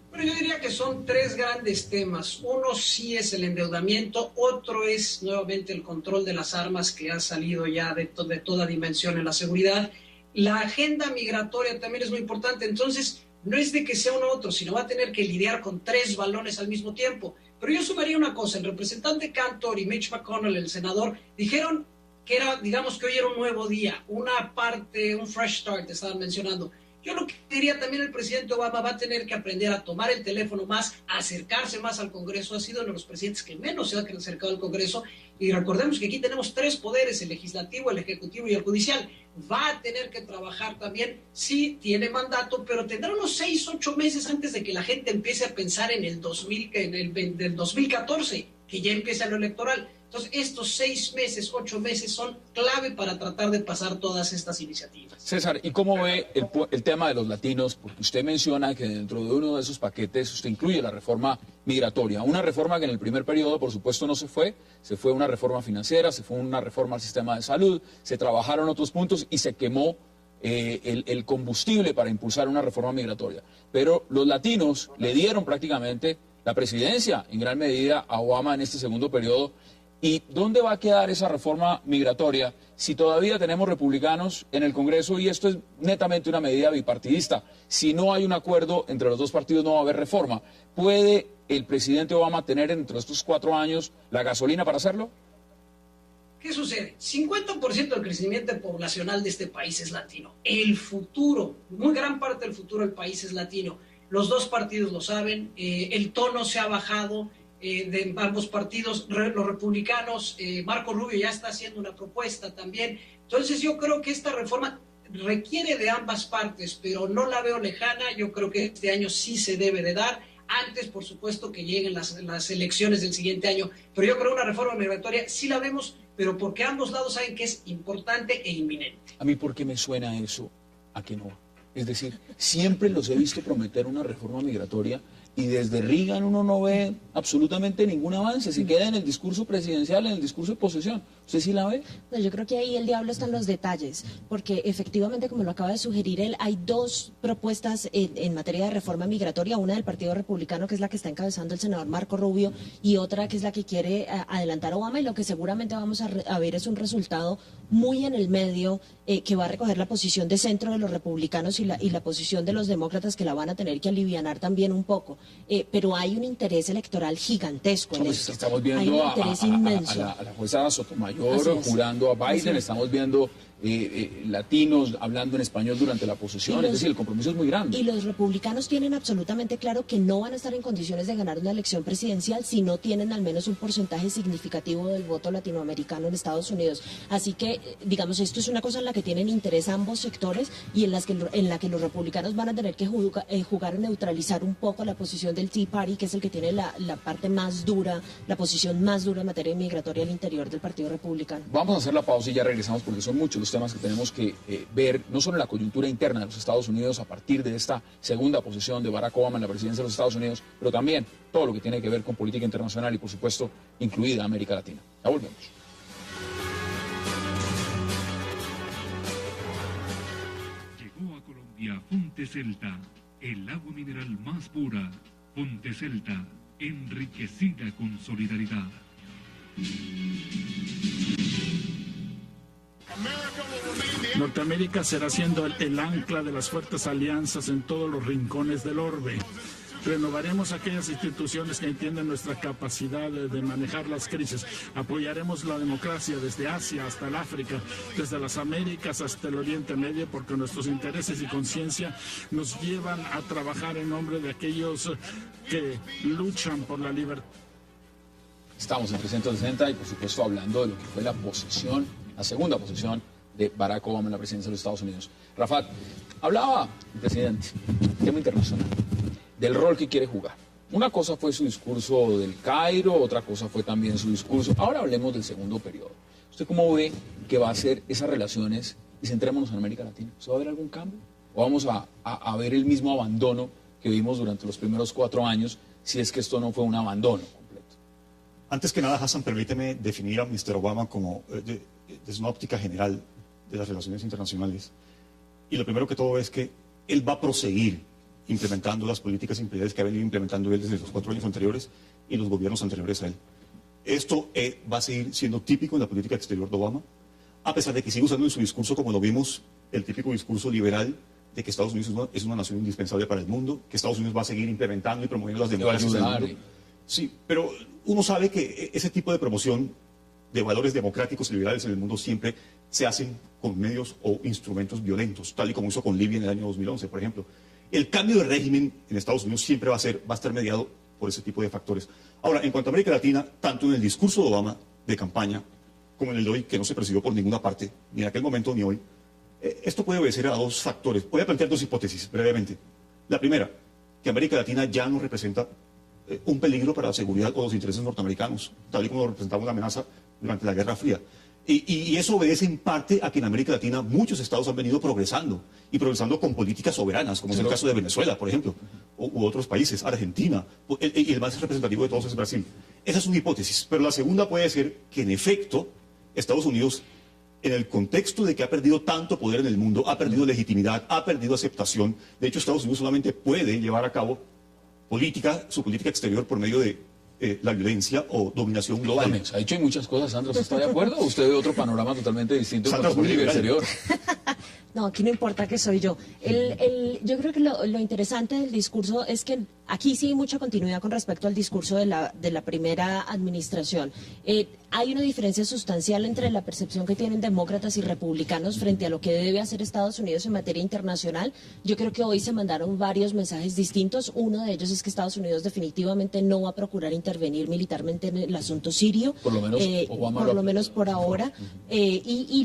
Bueno, yo diría que son 3 grandes temas. Uno sí es el endeudamiento, otro es nuevamente el control de las armas, que ha salido ya de toda dimensión en la seguridad. La agenda migratoria también es muy importante. Entonces, no es de que sea uno u otro, sino va a tener que lidiar con 3 balones al mismo tiempo. Pero yo sumaría una cosa, el representante Cantor y Mitch McConnell, el senador, dijeron que era, digamos que hoy era un nuevo día, una parte, un fresh start, estaban mencionando. Yo lo que diría también, el presidente Obama va a tener que aprender a tomar el teléfono más, a acercarse más al Congreso. Ha sido uno de los presidentes que menos se ha acercado al Congreso. Y recordemos que aquí tenemos 3 poderes, el legislativo, el ejecutivo y el judicial. Va a tener que trabajar también, sí, tiene mandato, pero tendrá unos 6, 8 meses antes de que la gente empiece a pensar en el 2014, que ya empieza lo electoral. Entonces, estos 6 meses, 8 meses son clave para tratar de pasar todas estas iniciativas. César, ¿y cómo ve el tema de los latinos? Porque usted menciona que dentro de uno de esos paquetes usted incluye la reforma migratoria. Una reforma que en el primer periodo, por supuesto, no se fue una reforma financiera, se fue una reforma al sistema de salud, se trabajaron otros puntos y se quemó el combustible para impulsar una reforma migratoria. Pero los latinos le dieron prácticamente la presidencia en gran medida a Obama en este segundo periodo. ¿Y dónde va a quedar esa reforma migratoria si todavía tenemos republicanos en el Congreso y esto es netamente una medida bipartidista? Si no hay un acuerdo entre los 2 partidos no va a haber reforma. ¿Puede el presidente Obama tener entre estos 4 años la gasolina para hacerlo? ¿Qué sucede? 50% del crecimiento poblacional de este país es latino. El futuro, muy gran parte del futuro del país es latino. Los dos partidos lo saben, el tono se ha bajado de ambos partidos, los republicanos, Marco Rubio ya está haciendo una propuesta también. Entonces yo creo que esta reforma requiere de ambas partes, pero no la veo lejana. Yo creo que este año sí se debe de dar. Antes, por supuesto, que lleguen las elecciones del siguiente año. Pero yo creo que una reforma migratoria sí la vemos, pero porque ambos lados saben que es importante e inminente. A mí, ¿por qué me suena eso a que no? Es decir, siempre los he visto prometer una reforma migratoria y desde Reagan uno no ve absolutamente ningún avance. Se queda en el discurso presidencial, en el discurso de posesión. ¿Usted sí la ve? No, yo creo que ahí el diablo está en los detalles, porque efectivamente, como lo acaba de sugerir él, hay dos propuestas en materia de reforma migratoria, una del Partido Republicano, que es la que está encabezando el senador Marco Rubio, y otra que es la que quiere adelantar Obama, y lo que seguramente vamos a ver es un resultado muy en el medio, que va a recoger la posición de centro de los republicanos y la posición de los demócratas, que la van a tener que alivianar también un poco. Pero hay un interés electoral gigantesco en esto. Estamos Hay viendo un interés inmenso. a la jueza Sotomayor jurando a Biden, estamos viendo latinos hablando en español durante la posesión, es decir, el compromiso es muy grande. Y los republicanos tienen absolutamente claro que no van a estar en condiciones de ganar una elección presidencial si no tienen al menos un porcentaje significativo del voto latinoamericano en Estados Unidos. Así que, digamos, esto es una cosa en la que tienen interés ambos sectores y en la que los republicanos van a tener que jugar a neutralizar un poco la posición del Tea Party, que es el que tiene la parte más dura, la posición más dura en materia migratoria al interior del Partido Republicano. Vamos a hacer la pausa y ya regresamos porque son muchos los temas que tenemos que ver, no solo en la coyuntura interna de los Estados Unidos a partir de esta segunda posesión de Barack Obama en la presidencia de los Estados Unidos, pero también todo lo que tiene que ver con política internacional y, por supuesto, incluida América Latina. Ya volvemos. Llegó a Colombia Fonte Celta, el agua mineral más pura. Fonte Celta, enriquecida con solidaridad. Norteamérica será siendo el ancla de las fuertes alianzas en todos los rincones del orbe. Renovaremos aquellas instituciones que entienden nuestra capacidad de manejar las crisis. Apoyaremos la democracia desde Asia hasta el África, desde las Américas hasta el Oriente Medio, porque nuestros intereses y conciencia nos llevan a trabajar en nombre de aquellos que luchan por la libertad. Estamos en 360 y, por supuesto, hablando de lo que fue la posesión, la segunda posesión de Barack Obama en la presidencia de los Estados Unidos. Rafat, hablaba el presidente, tema internacional, del rol que quiere jugar. Una cosa fue su discurso del Cairo, otra cosa fue también su discurso. Ahora hablemos del segundo periodo. ¿Usted cómo ve que va a ser esas relaciones? Y centrémonos en América Latina. ¿Se va a ver algún cambio? ¿O vamos a ver el mismo abandono que vimos durante los primeros 4 años, si es que esto no fue un abandono completo? Antes que nada, Hassan, permíteme definir a Mr. Obama como, desde una óptica general de las relaciones internacionales. Y lo primero que todo es que él va a proseguir implementando las políticas imperiales que ha venido implementando él desde los 4 años anteriores y los gobiernos anteriores a él. Esto va a seguir siendo típico en la política exterior de Obama, a pesar de que sigue usando en su discurso, como lo vimos, el típico discurso liberal de que Estados Unidos es una nación indispensable para el mundo, que Estados Unidos va a seguir implementando y promoviendo las democracias del mundo. Sí, pero uno sabe que ese tipo de promoción de valores democráticos y liberales en el mundo siempre se hacen con medios o instrumentos violentos, tal y como hizo con Libia en el año 2011, por ejemplo. El cambio de régimen en Estados Unidos siempre va a estar mediado por ese tipo de factores. Ahora, en cuanto a América Latina, tanto en el discurso de Obama de campaña como en el de hoy, que no se persiguió por ninguna parte, ni en aquel momento ni hoy, esto puede obedecer a 2 factores. Voy a plantear 2 hipótesis brevemente. La primera, que América Latina ya no representa un peligro para la seguridad o los intereses norteamericanos, tal y como lo representaba una amenaza durante la Guerra Fría. Y eso obedece en parte a que en América Latina muchos estados han venido progresando, y progresando con políticas soberanas, como es el caso de Venezuela, por ejemplo, u otros países, Argentina, y el más representativo de todos es Brasil. Esa es una hipótesis, pero la segunda puede ser que en efecto Estados Unidos, en el contexto de que ha perdido tanto poder en el mundo, ha perdido legitimidad, ha perdido aceptación. De hecho, Estados Unidos solamente puede llevar a cabo su política exterior por medio de la violencia o dominación global. Se ha dicho muchas cosas, Sandra. ¿Usted está de acuerdo o usted ve otro panorama totalmente distinto en Sandra la política exterior? No, aquí no importa que soy yo. Yo creo que lo interesante del discurso es que aquí sí hay mucha continuidad con respecto al discurso de la primera administración. Hay una diferencia sustancial entre la percepción que tienen demócratas y republicanos frente a lo que debe hacer Estados Unidos en materia internacional. Yo creo que hoy se mandaron varios mensajes distintos. Uno de ellos es que Estados Unidos definitivamente no va a procurar intervenir militarmente en el asunto sirio. Por lo menos Obama por lo menos por ahora. Y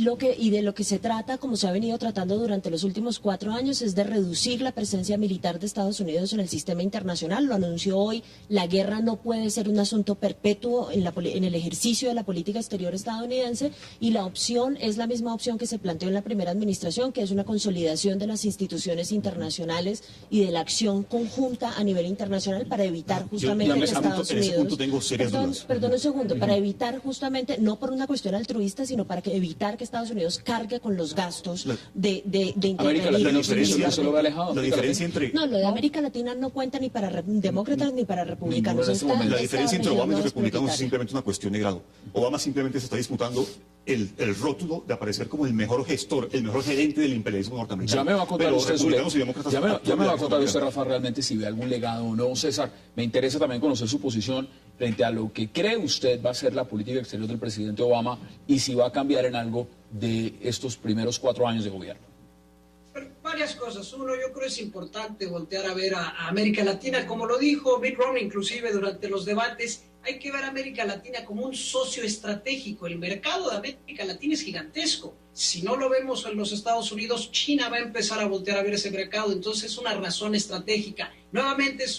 de lo que se trata, como se ha venido tratando durante los últimos 4 años, es de reducir la presencia militar de Estados Unidos en el sistema internacional. Lo anunció hoy. La guerra no puede ser un asunto perpetuo en el ejercicio de la política exterior estadounidense, y la opción es la misma opción que se planteó en la primera administración, que es una consolidación de las instituciones internacionales y de la acción conjunta a nivel internacional para evitar justamente que Estados Unidos... Perdón un segundo, para evitar justamente, no por una cuestión altruista, sino para evitar que Estados Unidos cargue con los gastos de América Latina, la diferencia entre... No, lo de América Latina no cuenta ni para demócratas ni para republicanos. La diferencia entre Obama y los republicanos es simplemente una cuestión de grado. Obama simplemente se está disputando el rótulo de aparecer como el mejor gestor, el mejor gerente del imperialismo norteamericano. Ya me va a contar usted, ya me va a contar usted, Rafa, realmente si ve algún legado o no. César, me interesa también conocer su posición frente a lo que cree usted va a ser la política exterior del presidente Obama y si va a cambiar en algo de estos primeros 4 años de gobierno. Varias cosas. Uno, yo creo es importante voltear a ver a América Latina, como lo dijo Mitt Romney inclusive durante los debates. Hay que ver a América Latina como un socio estratégico. El mercado de América Latina es gigantesco. Si no lo vemos en los Estados Unidos, China va a empezar a voltear a ver ese mercado. Entonces es una razón estratégica. Nuevamente es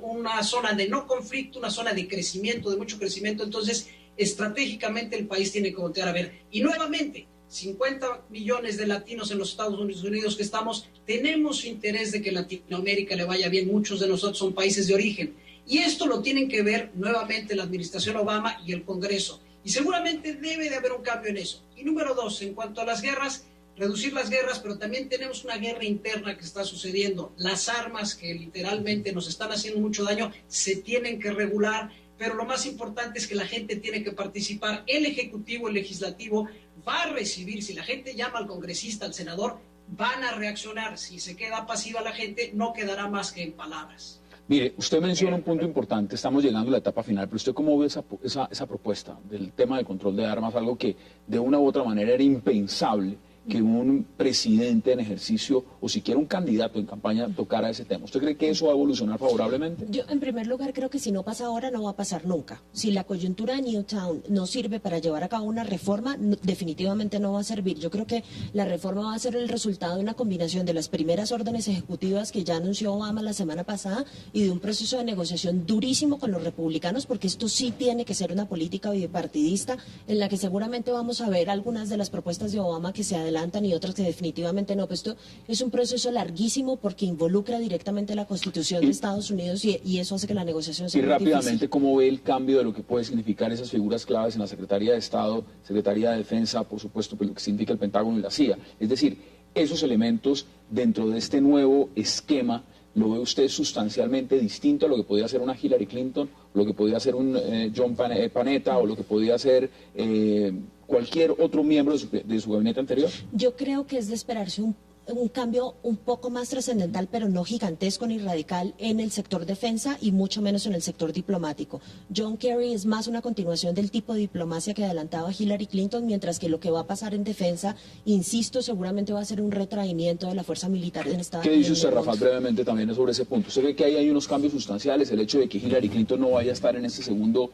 una zona de no conflicto, una zona de crecimiento, de mucho crecimiento. Entonces estratégicamente el país tiene que voltear a ver. Y nuevamente, 50 millones de latinos en los Estados Unidos que estamos, tenemos interés de que Latinoamérica le vaya bien. Muchos de nosotros son países de origen. Y esto lo tienen que ver nuevamente la administración Obama y el Congreso. Y seguramente debe de haber un cambio en eso. Y número 2, en cuanto a las guerras, reducir las guerras, pero también tenemos una guerra interna que está sucediendo. Las armas que literalmente nos están haciendo mucho daño se tienen que regular, pero lo más importante es que la gente tiene que participar. El Ejecutivo, el Legislativo va a recibir, si la gente llama al congresista, al senador, van a reaccionar. Si se queda pasiva la gente, no quedará más que en palabras. Mire, usted menciona un punto importante, estamos llegando a la etapa final, pero ¿usted cómo ve esa propuesta del tema de control de armas? Algo que de una u otra manera era impensable que un presidente en ejercicio o siquiera un candidato en campaña tocara ese tema. ¿Usted cree que eso va a evolucionar favorablemente? Yo, en primer lugar, creo que si no pasa ahora, no va a pasar nunca. Si la coyuntura de Newtown no sirve para llevar a cabo una reforma, definitivamente no va a servir. Yo creo que la reforma va a ser el resultado de una combinación de las primeras órdenes ejecutivas que ya anunció Obama la semana pasada y de un proceso de negociación durísimo con los republicanos, porque esto sí tiene que ser una política bipartidista en la que seguramente vamos a ver algunas de las propuestas de Obama que se adelantan y otras que definitivamente no. Pues esto es un proceso larguísimo porque involucra directamente la Constitución de Estados Unidos y eso hace que la negociación sea muy rápidamente difícil. ¿Cómo ve el cambio de lo que puede significar esas figuras claves en la Secretaría de Estado, Secretaría de Defensa, por supuesto, pues lo que significa el Pentágono y la CIA? Es decir, esos elementos dentro de este nuevo esquema, ¿lo ve usted sustancialmente distinto a lo que podía hacer una Hillary Clinton, lo que podía hacer un John Panetta o lo que podía hacer cualquier otro miembro de su gabinete anterior? Yo creo que es de esperarse un cambio un poco más trascendental, pero no gigantesco ni radical en el sector defensa y mucho menos en el sector diplomático. John Kerry es más una continuación del tipo de diplomacia que adelantaba Hillary Clinton, mientras que lo que va a pasar en defensa, insisto, seguramente va a ser un retraimiento de la fuerza militar en Estados Unidos. ¿Qué dice usted, Rafael, brevemente también sobre ese punto? ¿Usted ve que ahí hay unos cambios sustanciales? El hecho de que Hillary Clinton no vaya a estar en este segundo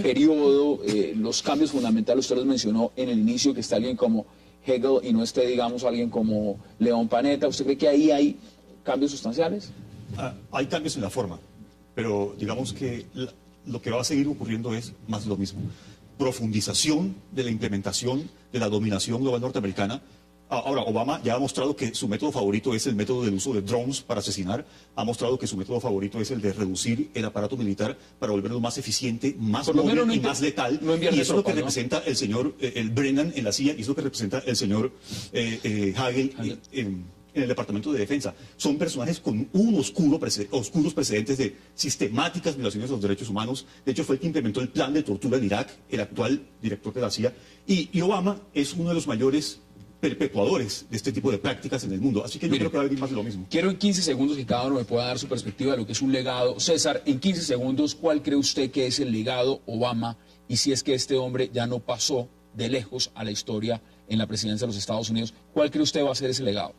periodo, los cambios fundamentales, usted los mencionó en el inicio, que está alguien como Hegel y no esté, digamos, alguien como León Panetta. ¿Usted cree que ahí hay cambios sustanciales? Hay cambios en la forma, pero digamos que lo que va a seguir ocurriendo es más de lo mismo. Profundización de la implementación de la dominación global norteamericana. Ahora, Obama ya ha mostrado que su método favorito es el método del uso de drones para asesinar. Ha mostrado que su método favorito es el de reducir el aparato militar para volverlo más eficiente, más móvil y más letal. Y eso es lo que representa el señor el Brennan en la CIA y es lo que representa el señor Hagel en el Departamento de Defensa. Son personajes con oscuros precedentes de sistemáticas violaciones de los derechos humanos. De hecho, fue el que implementó el plan de tortura en Irak, el actual director de la CIA. Y Obama es uno de los mayores perpetuadores de este tipo de prácticas en el mundo. Así que yo creo que va a venir más de lo mismo. Quiero en 15 segundos que cada uno me pueda dar su perspectiva de lo que es un legado. César, en 15 segundos, ¿cuál cree usted que es el legado Obama? Y si es que este hombre ya no pasó de lejos a la historia en la presidencia de los Estados Unidos, ¿cuál cree usted va a ser ese legado?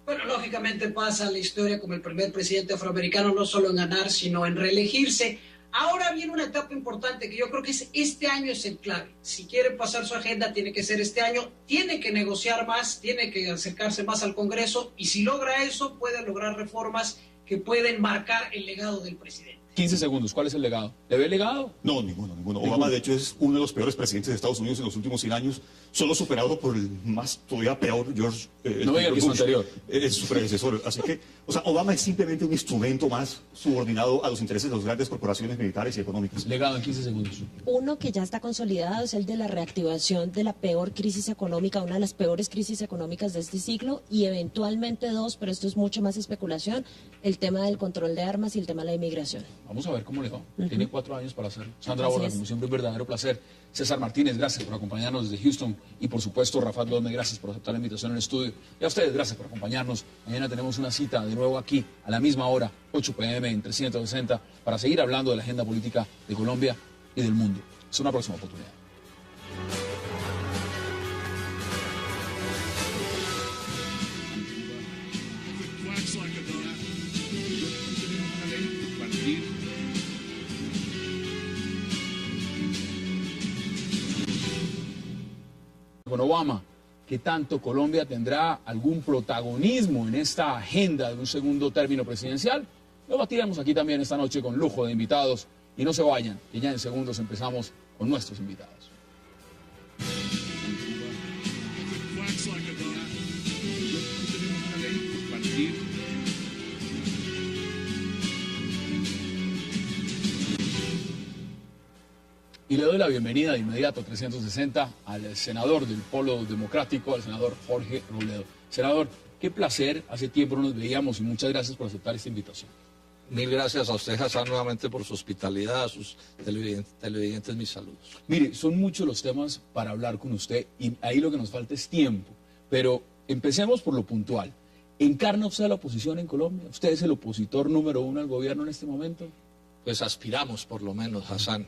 Bueno, lógicamente pasa a la historia como el primer presidente afroamericano, no solo en ganar, sino en reelegirse. Ahora viene una etapa importante que yo creo que este año es el clave. Si quiere pasar su agenda, tiene que ser este año, tiene que negociar más, tiene que acercarse más al Congreso, y si logra eso, puede lograr reformas que pueden marcar el legado del presidente. 15 segundos, ¿cuál es el legado? ¿Le ve legado? No, ninguno. Obama, de hecho, es uno de los peores presidentes de Estados Unidos en los últimos 100 años, solo superado por el más, todavía peor, George no diga que es anterior. Es su predecesor. Así que, o sea, Obama es simplemente un instrumento más subordinado a los intereses de las grandes corporaciones militares y económicas. Legado en 15 segundos. Uno que ya está consolidado es el de la reactivación de la peor crisis económica, una de las peores crisis económicas de este siglo, y eventualmente dos, pero esto es mucho más especulación, el tema del control de armas y el tema de la inmigración. Vamos a ver cómo le va. Tiene 4 años para hacerlo. Sandra Borja, como siempre, un verdadero placer. César Martínez, gracias por acompañarnos desde Houston. Y por supuesto, Rafael Gómez, gracias por aceptar la invitación en el estudio. Y a ustedes, gracias por acompañarnos. Mañana tenemos una cita de nuevo aquí, a la misma hora, 8 p.m. en 360, para seguir hablando de la agenda política de Colombia y del mundo. Es una próxima oportunidad. Con Obama, ¿qué tanto Colombia tendrá algún protagonismo en esta agenda de un segundo término presidencial? Lo batiremos aquí también esta noche con lujo de invitados. Y no se vayan, que ya en segundos empezamos con nuestros invitados. Y le doy la bienvenida de inmediato a 360 al senador del Polo Democrático, al senador Jorge Robledo. Senador, qué placer, hace tiempo no nos veíamos y muchas gracias por aceptar esta invitación. Mil gracias a usted, Hassan, nuevamente por su hospitalidad, a sus televidentes, mis saludos. Mire, son muchos los temas para hablar con usted y ahí lo que nos falta es tiempo, pero empecemos por lo puntual. ¿Encarna usted la oposición en Colombia? ¿Usted es el opositor número 1 al gobierno en este momento? Pues aspiramos, por lo menos, Hassan.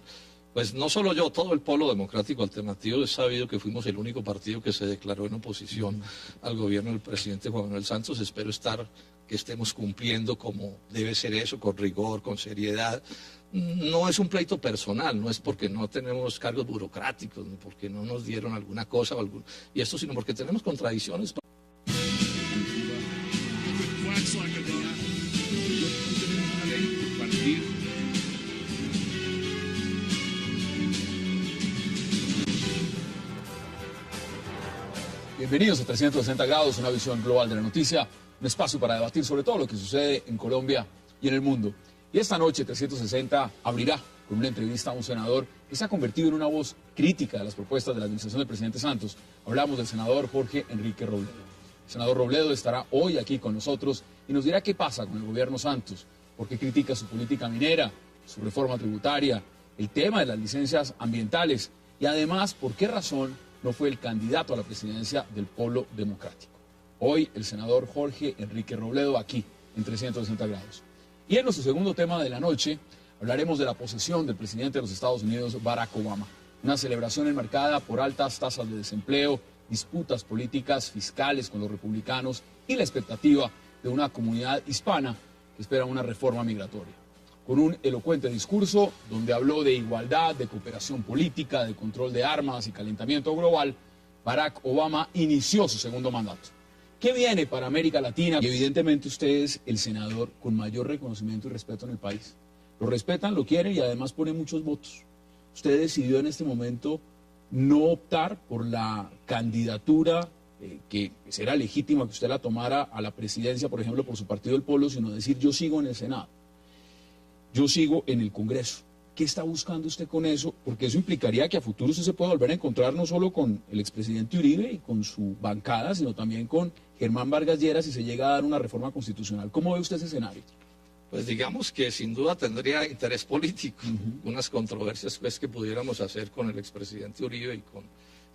Pues no solo yo, todo el Polo Democrático Alternativo es sabido que fuimos el único partido que se declaró en oposición al gobierno del presidente Juan Manuel Santos. Espero que estemos cumpliendo como debe ser eso, con rigor, con seriedad. No es un pleito personal, no es porque no tenemos cargos burocráticos, ni porque no nos dieron alguna cosa, y esto, sino porque tenemos contradicciones. Bienvenidos a 360 grados, una visión global de la noticia, un espacio para debatir sobre todo lo que sucede en Colombia y en el mundo. Y esta noche 360 abrirá con una entrevista a un senador que se ha convertido en una voz crítica de las propuestas de la administración del presidente Santos. Hablamos del senador Jorge Enrique Robledo. El senador Robledo estará hoy aquí con nosotros y nos dirá qué pasa con el gobierno Santos, por qué critica su política minera, su reforma tributaria, el tema de las licencias ambientales y además por qué razón no fue el candidato a la presidencia del Polo Democrático. Hoy el senador Jorge Enrique Robledo aquí en 360 grados. Y en nuestro segundo tema de la noche hablaremos de la posesión del presidente de los Estados Unidos, Barack Obama. Una celebración enmarcada por altas tasas de desempleo, disputas políticas fiscales con los republicanos y la expectativa de una comunidad hispana que espera una reforma migratoria. Con un elocuente discurso donde habló de igualdad, de cooperación política, de control de armas y calentamiento global, Barack Obama inició su segundo mandato. ¿Qué viene para América Latina? Y evidentemente usted es el senador con mayor reconocimiento y respeto en el país. Lo respetan, lo quieren y además pone muchos votos. Usted decidió en este momento no optar por la candidatura que será legítima que usted la tomara a la presidencia, por ejemplo, por su partido del Polo, sino decir yo sigo en el Senado. Yo sigo en el Congreso. ¿Qué está buscando usted con eso? Porque eso implicaría que a futuro usted se pueda volver a encontrar no solo con el expresidente Uribe y con su bancada, sino también con Germán Vargas Lleras si se llega a dar una reforma constitucional. ¿Cómo ve usted ese escenario? Pues digamos que sin duda tendría interés político, unas controversias pues, que pudiéramos hacer con el expresidente Uribe y con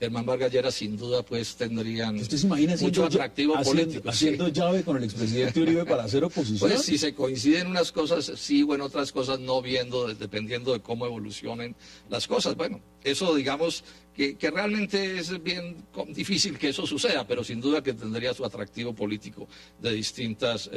Germán Vargas Lleras, sin duda pues tendrían ¿Usted se imagina mucho atractivo político. Haciendo llave con el expresidente Uribe para hacer oposición? Pues si se coinciden unas cosas sí, o en otras cosas no, dependiendo de cómo evolucionen las cosas. Bueno, eso digamos que realmente es bien difícil que eso suceda, pero sin duda que tendría su atractivo político de distintas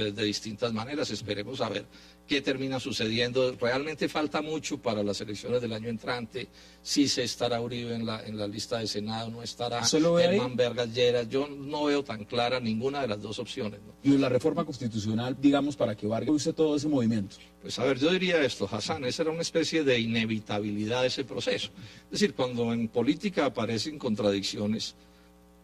maneras. Esperemos a ver qué termina sucediendo. Realmente falta mucho para las elecciones del año entrante. Sí se estará Uribe en la lista de Senado, no estará Germán Vargas Lleras. Yo no veo tan clara ninguna de las dos opciones, ¿no? Y la reforma constitucional, digamos, para que Vargas use todo ese movimiento. Pues a ver, yo diría esto, Hassan, esa era una especie de inevitabilidad de ese proceso. Es decir, cuando en política aparecen contradicciones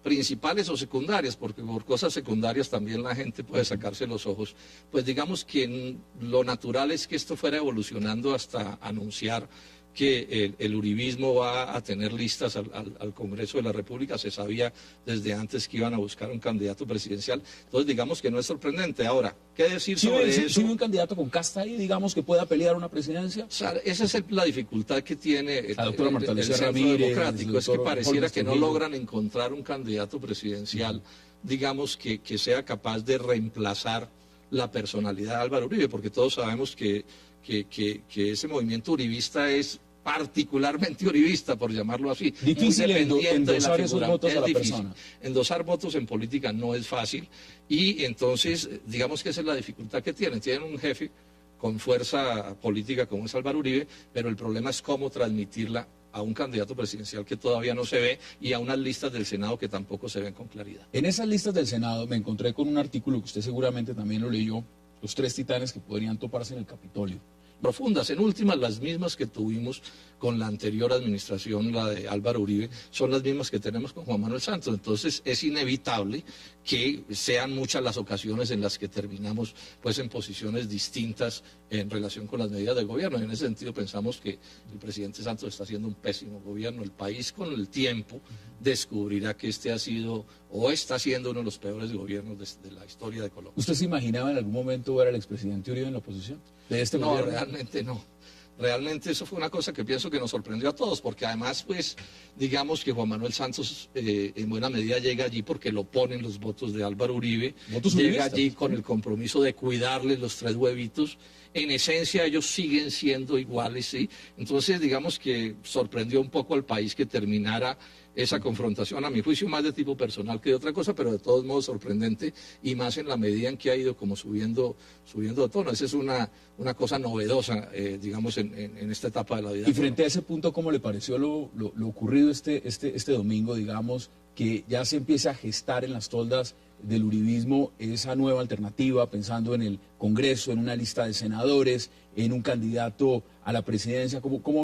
principales o secundarias, porque por cosas secundarias también la gente puede sacarse los ojos, pues digamos que lo natural es que esto fuera evolucionando hasta anunciar que el uribismo va a tener listas al Congreso de la República. Se sabía desde antes que iban a buscar un candidato presidencial. Entonces, digamos que no es sorprendente. Ahora, ¿qué decir sobre eso? ¿Sí un candidato con casta ahí, digamos, que pueda pelear una presidencia? O sea, esa es la dificultad que tiene el Centro Ramírez, Democrático. Es que pareciera que no logran encontrar un candidato presidencial, digamos, que sea capaz de reemplazar la personalidad de Álvaro Uribe, porque todos sabemos que ese movimiento uribista es particularmente uribista, por llamarlo así. Difícil endosar esos votos a la persona. Endosar votos en política no es fácil y entonces, digamos que esa es la dificultad que tienen. Tienen un jefe con fuerza política como es Álvaro Uribe, pero el problema es cómo transmitirla a un candidato presidencial que todavía no se ve y a unas listas del Senado que tampoco se ven con claridad. En esas listas del Senado me encontré con un artículo que usted seguramente también lo leyó, los 3 titanes que podrían toparse en el Capitolio. Profundas, en últimas las mismas que tuvimos con la anterior administración, la de Álvaro Uribe, son las mismas que tenemos con Juan Manuel Santos. Entonces es inevitable que sean muchas las ocasiones en las que terminamos pues en posiciones distintas en relación con las medidas del gobierno. Y en ese sentido pensamos que el presidente Santos está haciendo un pésimo gobierno. El país con el tiempo descubrirá que este ha sido o está siendo uno de los peores gobiernos de la historia de Colombia. ¿Usted se imaginaba en algún momento ver al expresidente Uribe en la oposición de este gobierno? No, realmente no. Realmente eso fue una cosa que pienso que nos sorprendió a todos, porque además, pues, digamos que Juan Manuel Santos en buena medida llega allí porque lo ponen los votos de Álvaro Uribe, llega allí con el compromiso de cuidarles los 3 huevitos. En esencia ellos siguen siendo iguales, ¿sí? Entonces, digamos que sorprendió un poco al país que terminara esa confrontación, a mi juicio más de tipo personal que de otra cosa, pero de todos modos sorprendente y más en la medida en que ha ido como subiendo de tono. Esa es una cosa novedosa, digamos, en esta etapa de la vida. Y frente a ese punto, ¿cómo le pareció lo ocurrido este domingo, digamos, que ya se empieza a gestar en las toldas del uribismo esa nueva alternativa, pensando en el Congreso, en una lista de senadores, en un candidato a la presidencia? ¿Cómo